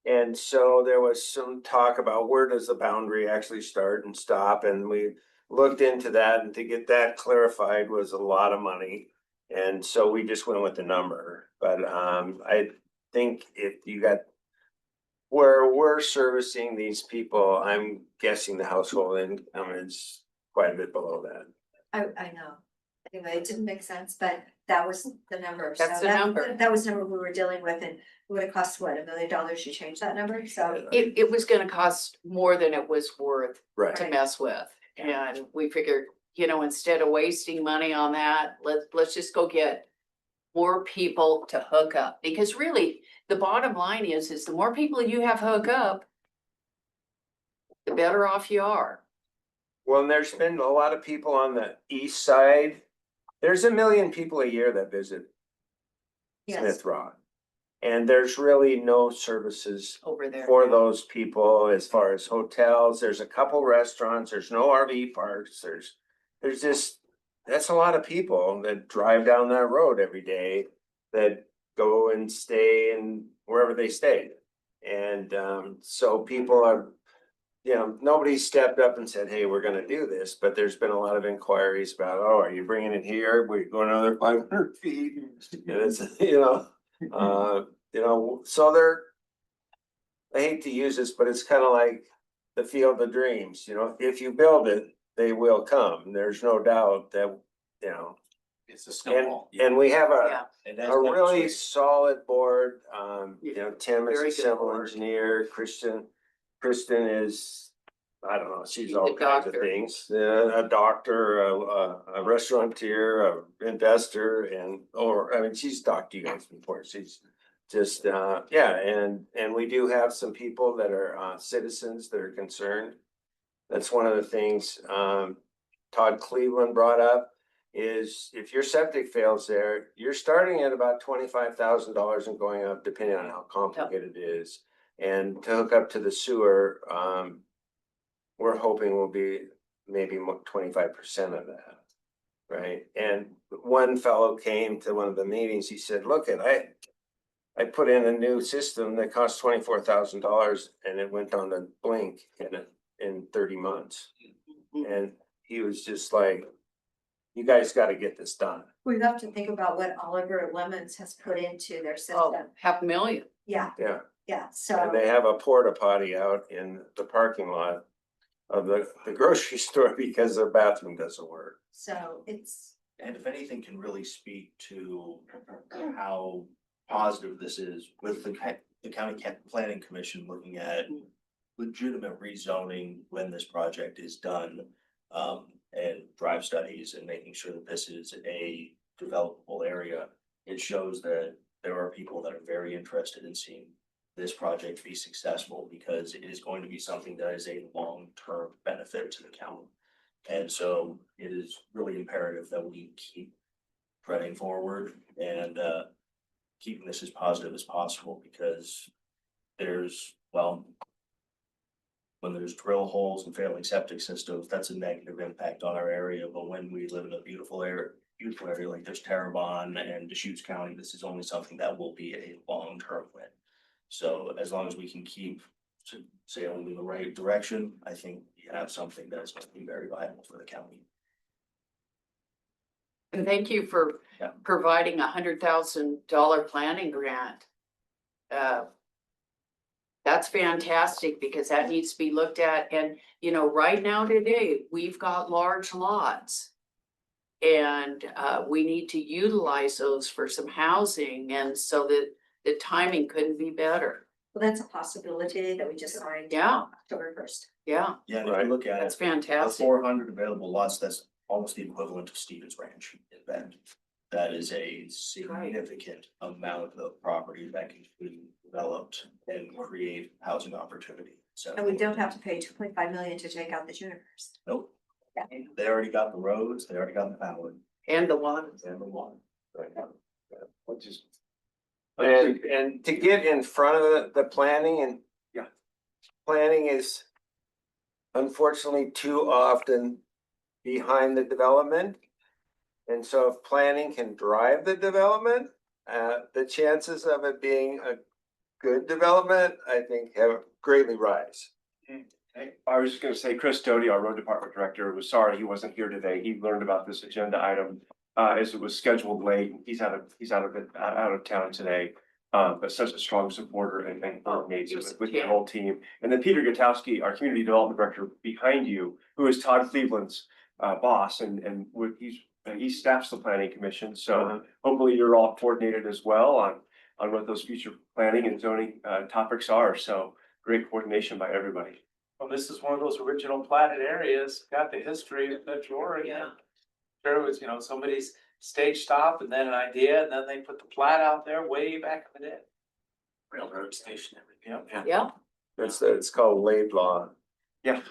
And so there was some talk about where does the boundary actually start and stop, and we looked into that, and to get that clarified was a lot of money. And so we just went with the number, but I think if you got where we're servicing these people, I'm guessing the household income is quite a bit below that. I know. Anyway, it didn't make sense, but that was the number. So That's the that- number. That was the number we were dealing with, and it would have cost what, $1 million to change that number, so. It was gonna cost more than it was worth Right. to mess with. And we figured, you know, instead of wasting money on that, let's just go get more people to hook up. Because really, the bottom line is the more people you have hook up, the better off you are. Well, and there's been a lot of people on the east side. There's 1 million people a year that visit Yes, Smith Rock. And there's really no services Over there. for those people as far as hotels. There's a couple restaurants, there's no RV parks, there's just, that's a lot of people that drive down that road every day that go and stay in wherever they stay. And so people are, you know, nobody stepped up and said, hey, we're gonna do this, but there's been a lot of inquiries about, oh, are you bringing it here? We're going another 500 feet. And it's, so I hate to use this, but it's kind of like the field of dreams, if you build it, they will come. There's no doubt that, It's a and, snowball. and we have Yeah. a really solid board. Tim is Very a good civil board. engineer, Kristen is, I don't know, she's She's all a kinds of doctor. things, a doctor, a restaurateur, a investor, she's talked to you guys before, she's just, and we do have some people that are, citizens that are concerned. That's one of the things, Todd Cleveland brought up, is if your septic fails there, you're starting at about $25,000 and going up depending on how complicated it is. And to hook up to the sewer, we're hoping will be maybe 25% of that. Right? And one fellow came to one of the meetings, he said, look, I put in a new system that cost $24,000 and it went on the blink in 30 months. And he was just like, you guys gotta get this done. we have to think about what Oliver Lemons has put into their Oh, system. 500,000. Yeah, Yeah, yeah, so. and they have a porta potty out in the parking lot of the grocery store because their bathroom doesn't work. So it's, And if anything can really speak to how positive this is with the county planning commission looking at legitimate rezoning when this project is done. And drive studies and making sure that this is a developable area. It shows that there are people that are very interested in seeing this project be successful because it is going to be something that is a long-term benefit to the county. And so it is really imperative that we keep treading forward and keeping this as positive as possible because when there's drill holes and failing septic systems, that's a negative impact on our area. But when we live in a beautiful area like there's Terrebonne and Deschutes County, this is only something that will be a long-term win. So as long as we can keep sailing in the right direction, I think we have something that's going to be very viable for the county. And thank you for Yeah. providing $100,000 planning grant. That's fantastic because that needs to be looked at. And, right now today, we've got large lots. And we need to utilize those for some housing and so that the timing couldn't be better. well, that's a possibility that we just signed. Yeah. October 1st. Yeah, Yeah, and if Right. you look at that's it, the fantastic. 400 available lots, that's almost the equivalent of Stevens Ranch in Bend. That is a significant amount of property that can be developed and create housing opportunity. So. And we don't have to pay 2.5 million to take out the junipers. Nope. Yeah. They already got the roads, they already got the power And the ones. and the water. Which is. And to get in front of the planning and. Yeah. Planning is unfortunately too often behind the development. And so if planning can drive the development, the chances of it being a good development, I think have greatly rise. I was just gonna say, Chris Doty, our road department director, was sorry he wasn't here today. He learned about this agenda item as it was scheduled late. He's out of town today. But such a strong supporter and coordinates he was with the a whole team. And then Peter Gutowski, our community development director behind you, who is Todd Cleveland's boss and he staffs the planning commission. So hopefully you're all coordinated as well on what those future planning and zoning topics are. So great coordination by everybody. Well, this is one of those original platted areas, got the history of Central Oregon. Yeah. Sure, it was, somebody's stage stop and then an idea, and then they put the plat out there way back in the day. Railroad station, everything. Yeah. Yeah, It's called Laidlaw. Yeah.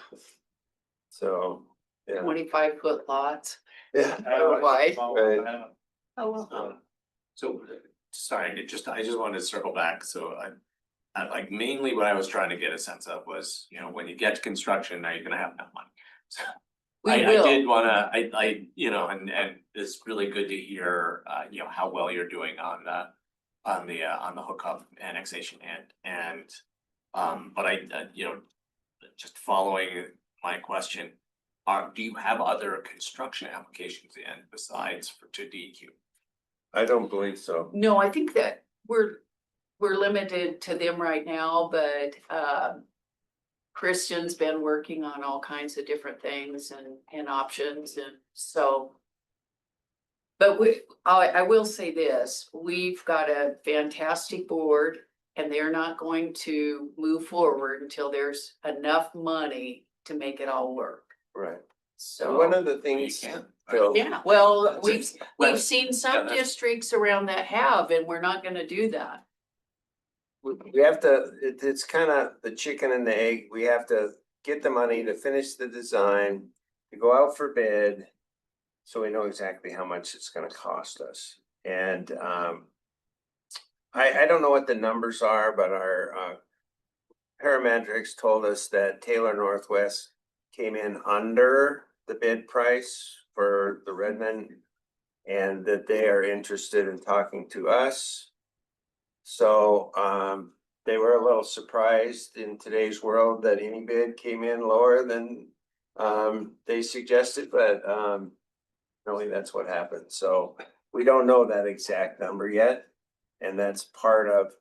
So, yeah. 25-foot lots. Yeah. Why? Right. Oh, well. So, sorry, I just wanted to circle back, so I like mainly what I was trying to get a sense of was, when you get to construction, now you're gonna have no money. So We I will. did wanna, and it's really good to hear, how well you're doing on the hookup annexation and, but just following my question, do you have other construction applications in besides to DEQ? I don't believe so. No, I think that we're limited to them right now, but Christian's been working on all kinds of different things and options, and so. But I will say this, we've got a fantastic board and they're not going to move forward until there's enough money to make it all work. Right. So. One of the things, You can. Phil, Yeah, well, That's it. we've seen some that's- districts around that have, and we're not gonna do that. we have to, it's kind of the chicken and the egg. We have to get the money to finish the design, to go out for bid. So we know exactly how much it's gonna cost us. And I don't know what the numbers are, but our parametrics told us that Taylor Northwest came in under the bid price for the Redmond. And that they are interested in talking to us. So they were a little surprised in today's world that any bid came in lower than they suggested, but really that's what happened. So we don't know that exact number yet. And that's part of,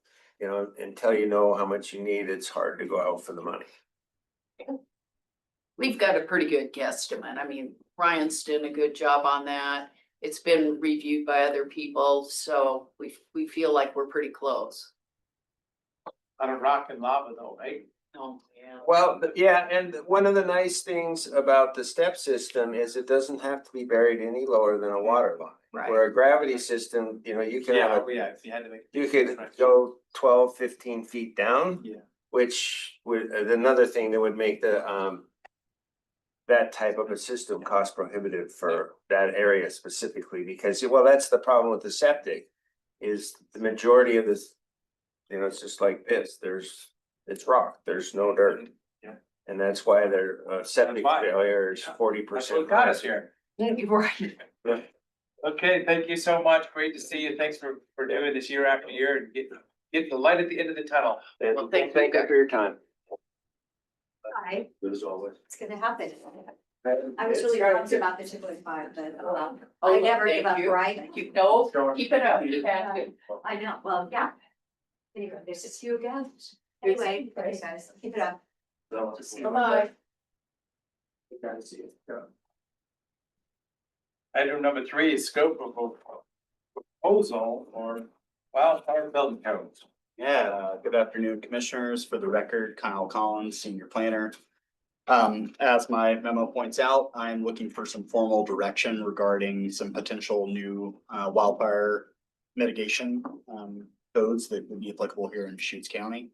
until you know how much you need, it's hard to go out for the money. We've got a pretty good guesstimate. I mean, Ryan's done a good job on that. It's been reviewed by other people, so we feel like we're pretty close. On a rock and lava though, right? Oh, yeah. Well, yeah, and one of the nice things about the step system is it doesn't have to be buried any lower than a water line. Right. Where a gravity system, you can have a Yeah, if you had to make. you could go 12, 15 feet down. Yeah. Which would, another thing that would make the, that type of a system cost prohibitive for that area specifically, because, well, that's the problem with the septic. Is the majority of this, it's just like this, it's rock, there's no dirt. Yeah. And that's why their septic That's why. failure is Yeah. 40%. That's what got us here. Right. Okay, thank you so much. Great to see you. Thanks for doing this year after year and get the light at the end of the tunnel. Well, thank you. Thank you for your time. Hi, As always. it's gonna happen. I was really bummed about the 2.5, but Oh, I never thank give up, you. right? No, keep it up. Keep at it. I know, well, yeah. Anyway, this is you again. Anyway, thanks guys, keep it up. Bye-bye. Item number 3 is scope of proposal or wildfire building codes. Yeah, good afternoon, commissioners. For the record, Kyle Collins, senior planner. As my memo points out, I'm looking for some formal direction regarding some potential new wildfire mitigation codes that would be applicable here in Deschutes County.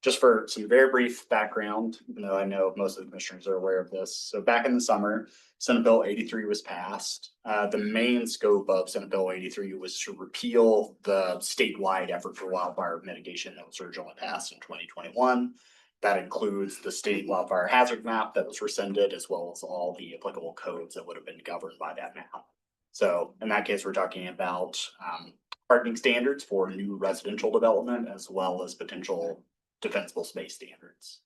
Just for some very brief background, even though I know most of the commissioners are aware of this. So back in the summer, Senate Bill 83 was passed. The main scope of Senate Bill 83 was to repeal the statewide effort for wildfire mitigation that was originally passed in 2021. That includes the state wildfire hazard map that was rescinded, as well as all the applicable codes that would have been governed by that map. So in that case, we're talking about hardening standards for new residential development as well as potential defensible space standards.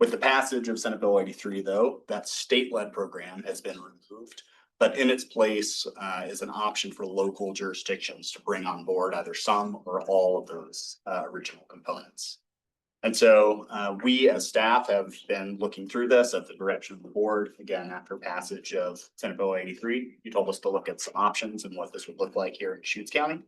With the passage of Senate Bill 83, though, that state-led program has been removed, but in its place is an option for local jurisdictions to bring on board either some or all of those original components. And so we as staff have been looking through this at the direction of the board. Again, after passage of Senate Bill 83, you told us to look at some options and what this would look like here in Deschutes County.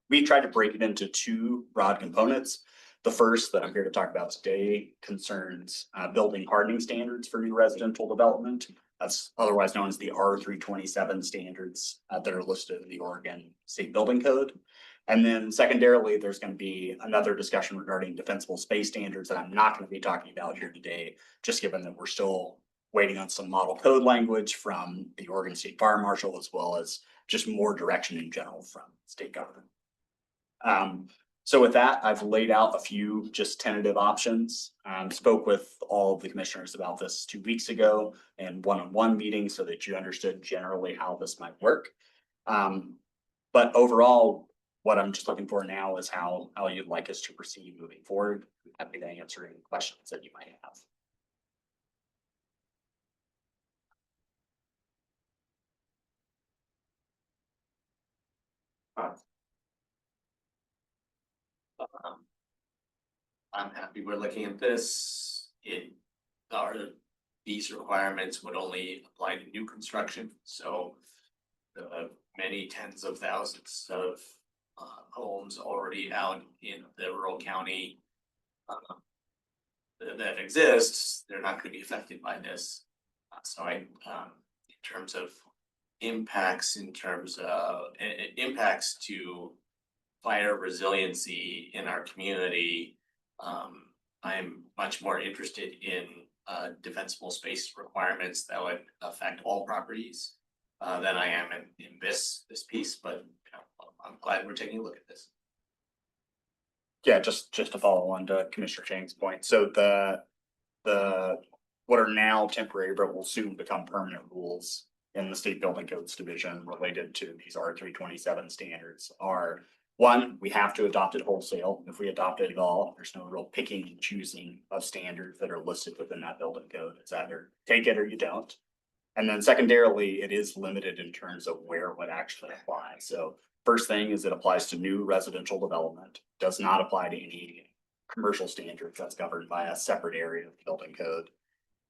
We tried to break it into two broad components. The first that I'm here to talk about today concerns building hardening standards for new residential development. That's otherwise known as the R327 standards that are listed in the Oregon State Building Code. And then secondarily, there's going to be another discussion regarding defensible space standards that I'm not going to be talking about here today, just given that we're still waiting on some model code language from the Oregon State Fire Marshal, as well as just more direction in general from state government. So with that, I've laid out a few just tentative options. Spoke with all of the commissioners about this 2 weeks ago in one-on-one meetings so that you understood generally how this might work. But overall, what I'm just looking for now is how you'd like us to proceed moving forward. I'm happy to answer any questions that you might have. I'm happy we're looking at this. These requirements would only apply to new construction, so the many tens of thousands of homes already out in the rural county that exists, they're not gonna be affected by this. So in terms of impacts, impacts to fire resiliency in our community, I'm much more interested in defensible space requirements that would affect all properties than I am in this piece, but you know, I'm glad we're taking a look at this. Yeah, just to follow on to Commissioner Chang's point. So the what are now temporary but will soon become permanent rules in the State Building Codes Division related to these R327 standards are: one, we have to adopt it wholesale. If we adopt it at all, there's no real picking and choosing of standards that are listed within that building code. It's either take it or you don't. And then secondarily, it is limited in terms of where it would actually apply. So first thing is it applies to new residential development, does not apply to any commercial standards that's governed by a separate area of the building code.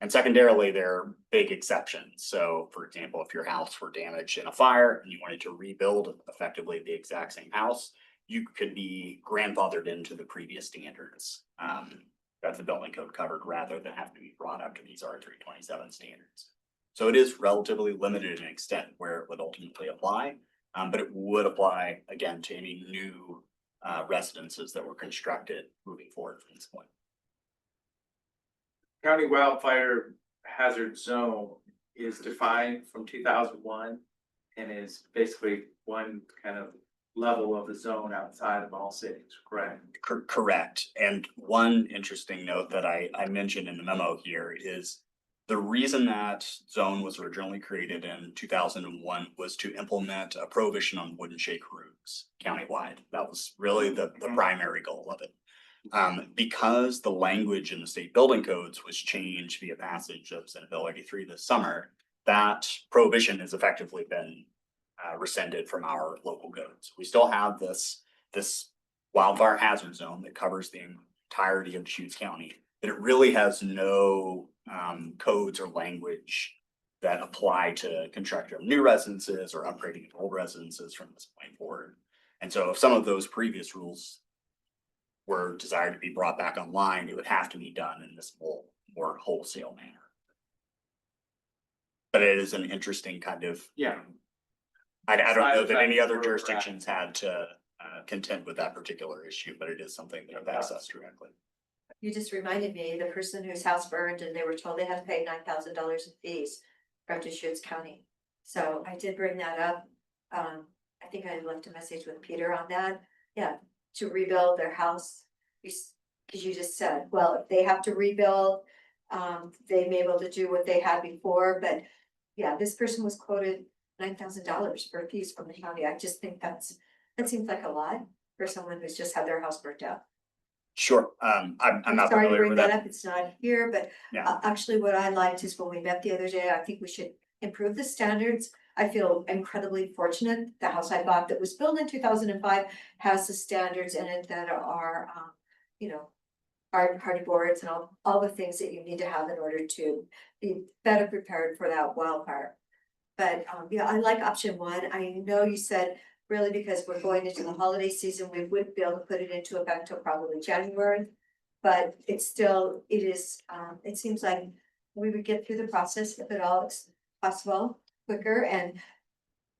And secondarily, there are big exceptions. So for example, if your house were damaged in a fire and you wanted to rebuild effectively the exact same house, you could be grandfathered into the previous standards that the building code covered rather than have to be brought up to these R327 standards. So it is relatively limited in extent where it would ultimately apply, but it would apply again to any new residences that were constructed moving forward from this point. County wildfire hazard zone is defined from 2001 and is basically one kind of level of the zone outside of all cities, correct? Correct. And one interesting note that I mentioned in the memo here is the reason that zone was originally created in 2001 was to implement a prohibition on wooden shake roofs countywide. That was really the primary goal of it. Because the language in the state building codes was changed via passage of Senate Bill 83 this summer, that prohibition has effectively been rescinded from our local codes. We still have this wildfire hazard zone that covers the entirety of Deschutes County, but it really has no codes or language that apply to construction of new residences or upgrading old residences from this point forward. And so if some of those previous rules were desired to be brought back online, it would have to be done in this more wholesale manner. But it is an interesting kind of. Yeah. I don't know that any other Where we're at. jurisdictions had to contend with that particular issue, but it is something that have asked us directly. You just reminded me, the person whose house burned and they were told they had to pay $9,000 in fees from Deschutes County. So I did bring that up. I think I left a message with Peter on that. Yeah, to rebuild their house. Because you just said, well, if they have to rebuild, they may be able to do what they had before, but yeah, this person was quoted $9,000 for fees from the county. I just think that seems like a lot for someone who's just had their house burnt out. Sure, I'm not Sorry to familiar bring with that that. up, it's not here, but Yeah. actually what I liked is when we met the other day, I think we should improve the standards. I feel incredibly fortunate. The house I bought that was built in 2005 has the standards in it that are, you know, hardy boards and all the things that you need to have in order to be better prepared for that wildfire. But, yeah, I like option one. I know you said really because we're going into the holiday season, we wouldn't be able to put it into effect till probably January. But it's still, it seems like we would get through the process if at all it's possible, quicker. And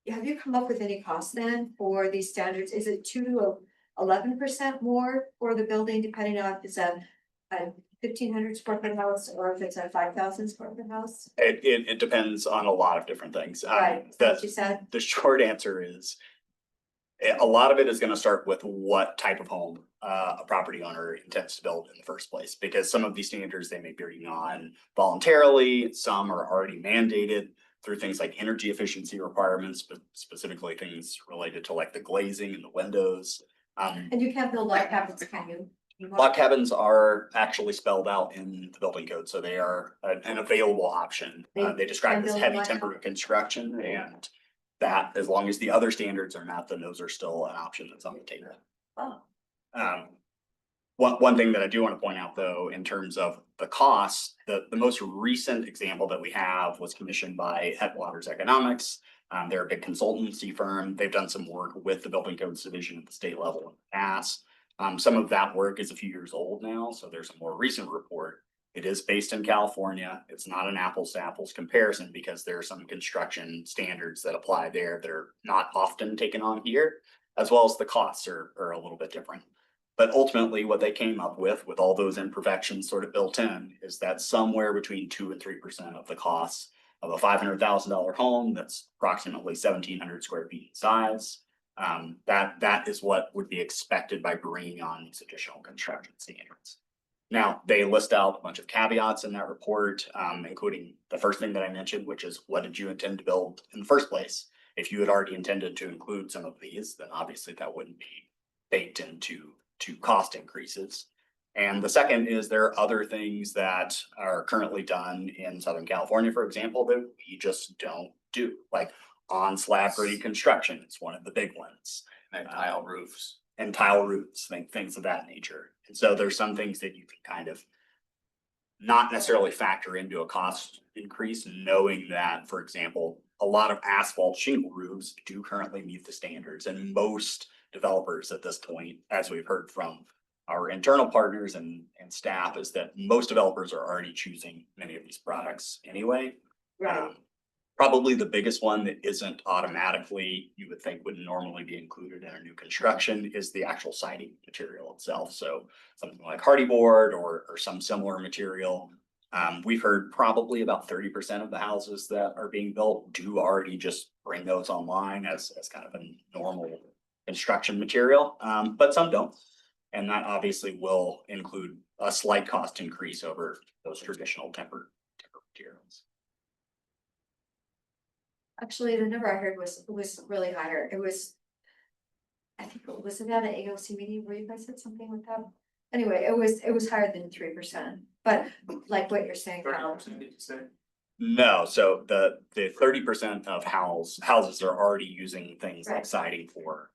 have you come up with any cost then for these standards? Is it 2 to 11% more for the building, depending on if it's a 1,500 square foot house or if it's a 5,000 square foot house? It depends on a lot of different things. Right, that's what you said. The short answer is a lot of it is gonna start with what type of home a property owner intends to build in the first place. Because some of these standards, they may be on voluntarily, some are already mandated through things like energy efficiency requirements, but specifically things related to like the glazing and the windows. And you can't build log cabins, can you? Log cabins are actually spelled out in the building code, so they are an available option. They describe it as build heavy log timber construction, and that, as long as the other standards are met, then those are still an option that's on the table. Oh, One thing that I do want to point out, though, in terms of the costs, the most recent example that we have was commissioned by Headwaters Economics. They're a big consultancy firm. They've done some work with the Building Codes Division at the state level in the past. Some of that work is a few years old now, so there's a more recent report. It is based in California. It's not an apples to apples comparison because there are some construction standards that apply there that are not often taken on here, as well as the costs are a little bit different. But ultimately, what they came up with all those imperfections sort of built in, is that somewhere between 2 and 3% of the costs of a $500,000 home that's approximately 1,700 square feet in size. That is what would be expected by bringing on these additional construction standards. Now, they list out a bunch of caveats in that report, including the first thing that I mentioned, which is what did you intend to build in the first place? If you had already intended to include some of these, then obviously that wouldn't be baked into cost increases. And the second is there are other things that are currently done in Southern California, for example, that we just don't do, like on slab grade construction. It's one of the big ones. And tile roofs. And tile roofs, things of that nature. And so there's some things that you can kind of not necessarily factor into a cost increase, knowing that, for example, a lot of asphalt shingle roofs do currently meet the standards, and most developers at this point, as we've heard from our internal partners and staff, is that most developers are already choosing many of these products anyway. right. Probably the biggest one that isn't automatically, you would think would normally be included in a new construction, is the actual siding material itself. So something like hardy board or some similar material. We've heard probably about 30% of the houses that are being built do already just bring those online as kind of a normal construction material, but some don't. And that obviously will include a slight cost increase over those traditional timber materials. Actually, the number I heard was really higher. It was, I think, was it at an AOC meeting where you guys said something like that? Anyway, it was higher than 3%, but like what you're saying, Kyle. 30%, did you say? No, so the 30% of houses are already using things like Right. siding for,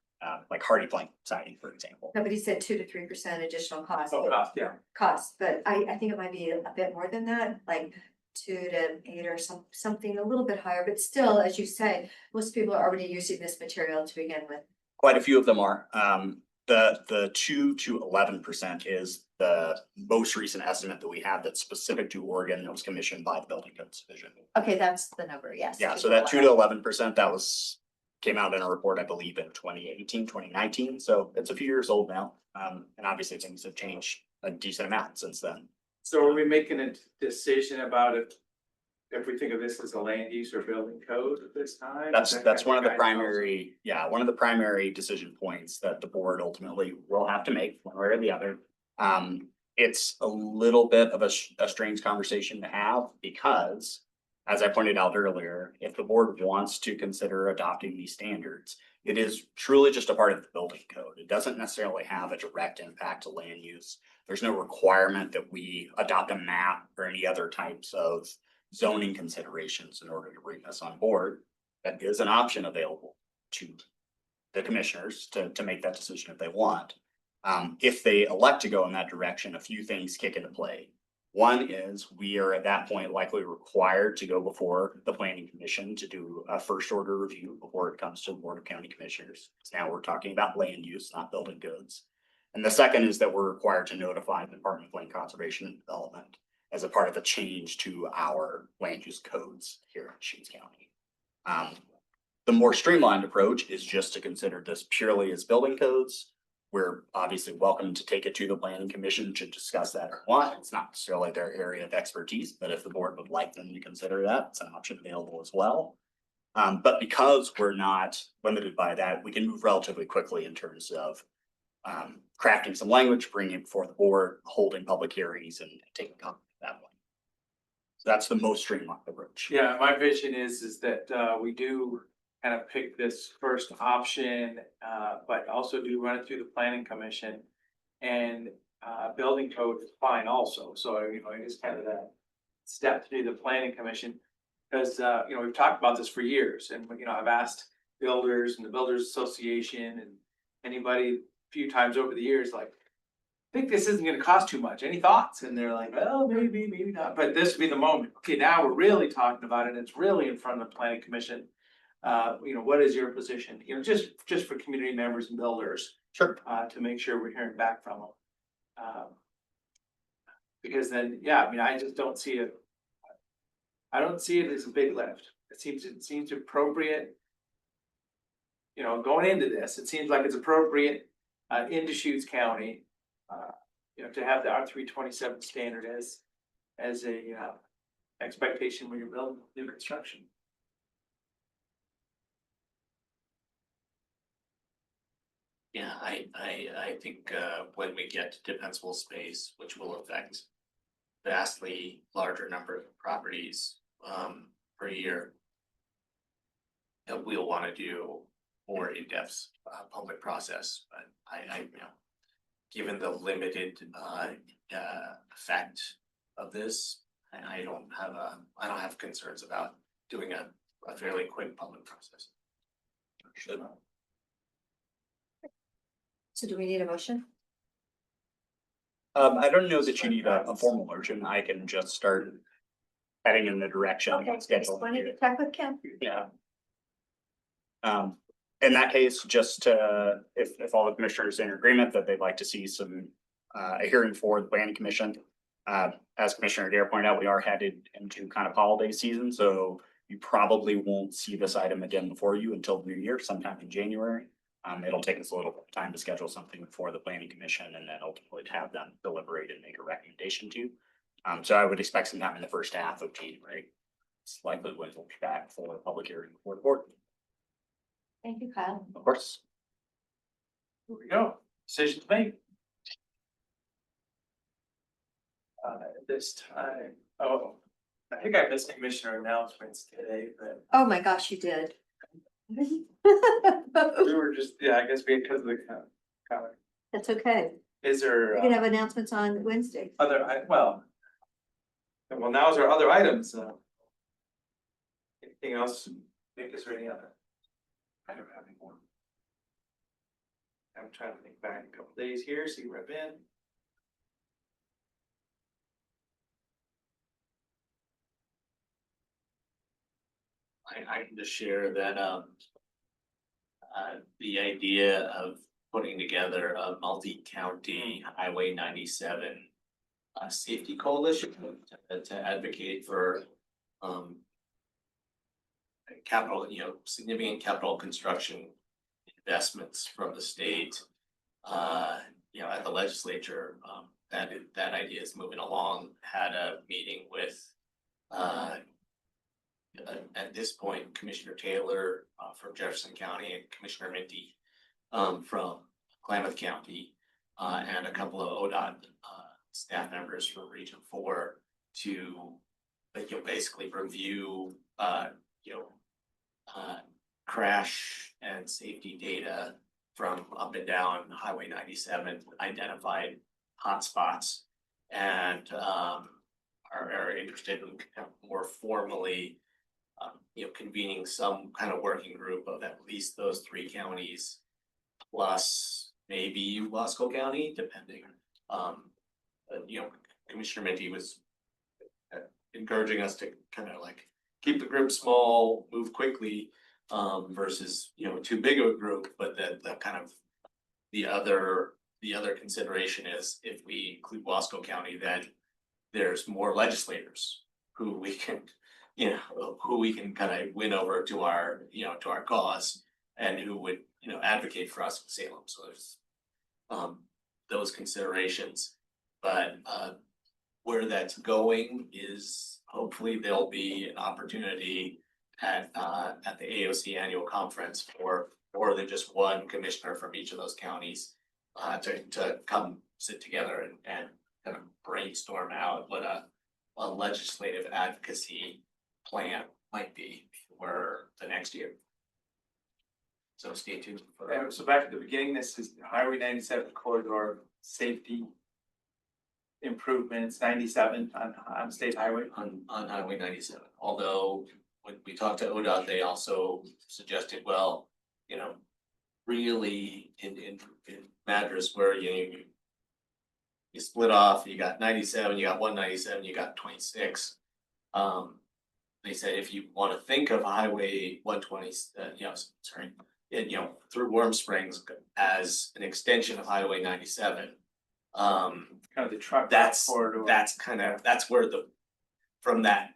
like hardy plank siding, for example. Nobody said 2 to 3% additional cost. Oh, cost, yeah. Cost, but I think it might be a bit more than that, like 2 to 8 or something a little bit higher, but still, as you say, most people are already using this material to begin with. Quite a few of them are. The 2 to 11% is the most recent estimate that we have that's specific to Oregon, that was commissioned by the Building Codes Division. Okay, that's the number, yes. Yeah, so that 2 to 11%, came out in a report, I believe, in 2018, 2019, so it's a few years old now. And obviously things have changed a decent amount since then. So are we making a decision about if we think of this as a land use or building code at this time? That's one of the primary decision points that the board ultimately will have to make one way or the other. It's a little bit of a strange conversation to have because as I pointed out earlier, if the board wants to consider adopting these standards, it is truly just a part of the building code. It doesn't necessarily have a direct impact to land use. There's no requirement that we adopt a map or any other types of zoning considerations in order to bring this on board. That is an option available to the commissioners to make that decision if they want. If they elect to go in that direction, a few things kick into play. One is we are at that point likely required to go before the planning commission to do a first order review before it comes to the board of county commissioners. So now we're talking about land use, not building codes. And the second is that we're required to notify the Department of Land Conservation and Development as a part of the change to our land use codes here in Deschutes County. The more streamlined approach is just to consider this purely as building codes. We're obviously welcome to take it to the planning commission to discuss that or want. It's not necessarily their area of expertise, but if the board would like them to consider that, it's an option available as well. But because we're not limited by that, we can move relatively quickly in terms of crafting some language, bringing it before the board, holding public hearings and taking comment that way. So that's the most streamlined approach. Yeah, my vision is that we do kind of pick this first option, but also do run it through the planning commission. And building code is fine also, so you know, it is kind of that step through the planning commission. Because you know, we've talked about this for years, and you know, I've asked builders and the Builders Association and anybody a few times over the years, like, I think this isn't gonna cost too much, any thoughts? And they're like, well, maybe, maybe not, but this would be the moment. Okay, now we're really talking about it, it's really in front of the planning commission. You know, what is your position, you know, just for community members and builders, Sure. to make sure we're hearing back from them. Because then, yeah, I mean, I just don't see it. I don't see it as a big lift. It seems appropriate. You know, going into this, it seems like it's appropriate in Deschutes County. You know, to have the R327 standard as a expectation when you're building new construction. Yeah, I think when we get to defensible space, which will affect vastly larger number of properties per year, that we'll want to do more in-depth public process, but I you know, given the limited effect of this, I don't have concerns about doing a fairly quick public process. Should. So do we need a motion? I don't know that you need a formal motion. I can just start heading in the direction Okay, and schedule. just wanted to check with Kim. Yeah. In that case, just if all the commissioners are in agreement that they'd like to see some a hearing for the planning commission. As Commissioner Dare pointed out, we are headed into kind of holiday season, so you probably won't see this item again before you until New Year, sometime in January. It'll take us a little time to schedule something for the planning commission and then ultimately to have them deliberate and make a recommendation to. So I would expect sometime in the first half of January. It's likely when we'll be back for a public hearing before the board. Thank you, Kyle. Of course. Here we go, decisions made. This time, oh, I think I missed commissioner announcements today, but Oh my gosh, you did. we were just, yeah, I guess because of the comment. That's okay. Is there We can have announcements on Wednesday. well, now's our other items. Anything else? Is there any other? I don't have any more. I'm trying to think back a couple days here, see where I've been. I can just share that the idea of putting together a multi-county Highway 97 safety coalition to advocate for capital, you know, significant capital construction investments from the state. You know, at the legislature, that idea is moving along. Had a meeting with at this point, Commissioner Taylor from Jefferson County and Commissioner Minty from Klamath County and a couple of ODOT staff members from Region 4 to But you'll basically review, you know, crash and safety data from up and down Highway 97, identified hotspots. And, are interested in kind of more formally, you know, convening some kind of working group of at least those 3 counties. Plus maybe Wasco County, depending, you know, Commissioner Minty was encouraging us to kind of like keep the group small, move quickly, versus, you know, too big of a group, but that kind of the other consideration is if we include Wasco County, then there's more legislators who we can, you know, who we can kind of win over to our, you know, to our cause and who would, you know, advocate for us in Salem. So there's those considerations, but where that's going is hopefully there'll be an opportunity at the AOC annual conference for more than just one commissioner from each of those counties to come sit together and kind of brainstorm out what a legislative advocacy plan might be for the next year. So stay tuned for that. So back at the beginning, this is Highway 97 corridor safety improvements, 97 on state highway. On Highway 97, although when we talked to ODOT, they also suggested, well, you know, really in matters where you split off, you got 97, you got 197, you got 26. They said if you want to think of Highway 120, you know, through Warm Springs as an extension of Highway 97. Kind of the truck corridor. That's where from that,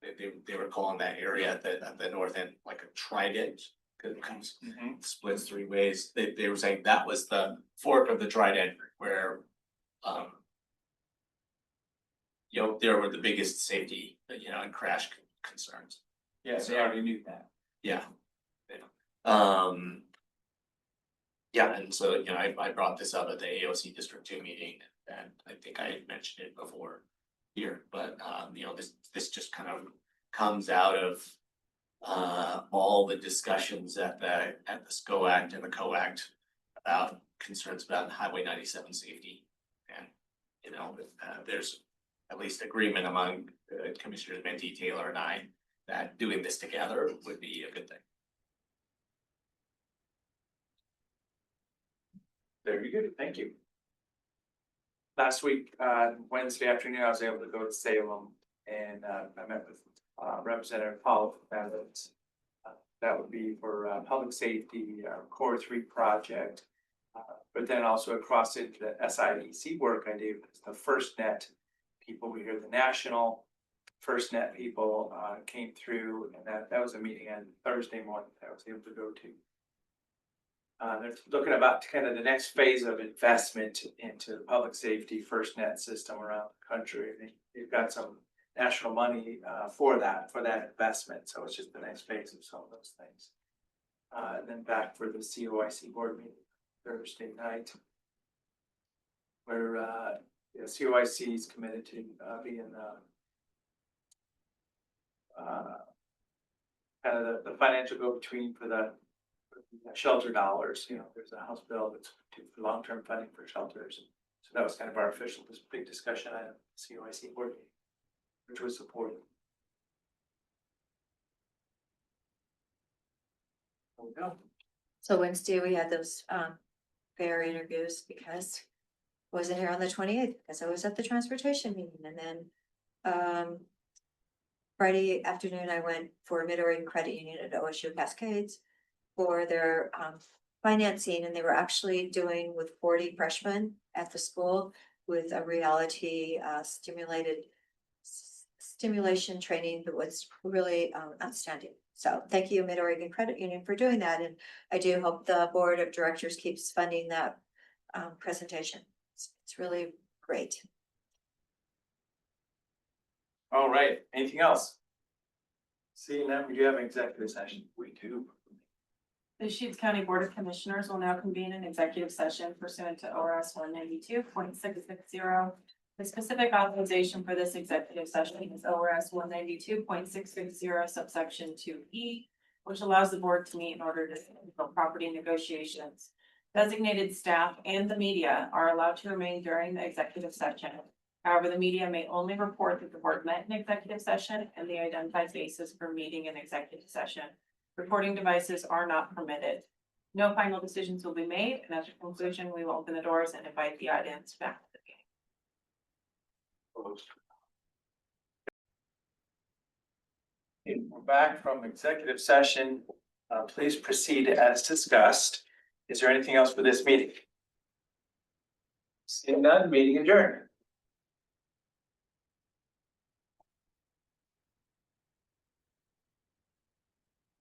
they were calling that area at the north end like a trident. Cause it comes, splits 3 ways. They were saying that was the fork of the trident where, you know, there were the biggest safety, you know, and crash concerns. Yes, they already knew that. Yeah. Yeah, and so, you know, I brought this up at the AOC District 2 meeting, and I think I had mentioned it before here, but, you know, this just kind of comes out of all the discussions at the SCOAC and the COACT about concerns about Highway 97 safety. And, you know, there's at least agreement among Commissioners Minty, Taylor, and I that doing this together would be a good thing. Very good, thank you. Last week, Wednesday afternoon, I was able to go to Salem and I met with Representative Paul Fevitz. That would be for public safety, Core 3 project. But then also across into the SIDC work I did with the FirstNet people. We hear the national FirstNet people came through, and that was a meeting on Thursday morning that I was able to go to. They're looking about kind of the next phase of investment into the public safety FirstNet system around the country. They've got some national money for that investment. So it's just the next phase of some of those things. And then back for the COIC board meeting Thursday night, where COIC is committed to being kind of the financial go-between for the shelter dollars. You know, there's a House bill that's for long-term funding for shelters. So that was kind of our official, this big discussion item, COIC board meeting, which was supported. There we go. So Wednesday, we had those fair interviews because I wasn't here on the 28th because I was at the transportation meeting. And then Friday afternoon, I went for Mid-Oregon Credit Union at OSU Cascades for their financing, and they were actually doing with 40 freshmen at the school with a reality stimulation training that was really outstanding. So thank you, Mid-Oregon Credit Union, for doing that. And I do hope the board of directors keeps funding that presentation. It's really great. All right, anything else? Seeing that, we do have an executive session. We do. The Deschutes County Board of Commissioners will now convene an executive session pursuant to ORS 192.660. The specific authorization for this executive session is ORS 192.660 subsection 2E, which allows the board to meet in order to settle property negotiations. Designated staff and the media are allowed to remain during the executive session. However, the media may only report that the board met in executive session and the identified basis for meeting in executive session. Recording devices are not permitted. No final decisions will be made, and at the conclusion, we will open the doors and invite the audience back to the meeting. Okay, we're back from executive session. Please proceed as discussed. Is there anything else for this meeting? Seeing none, meeting adjourned.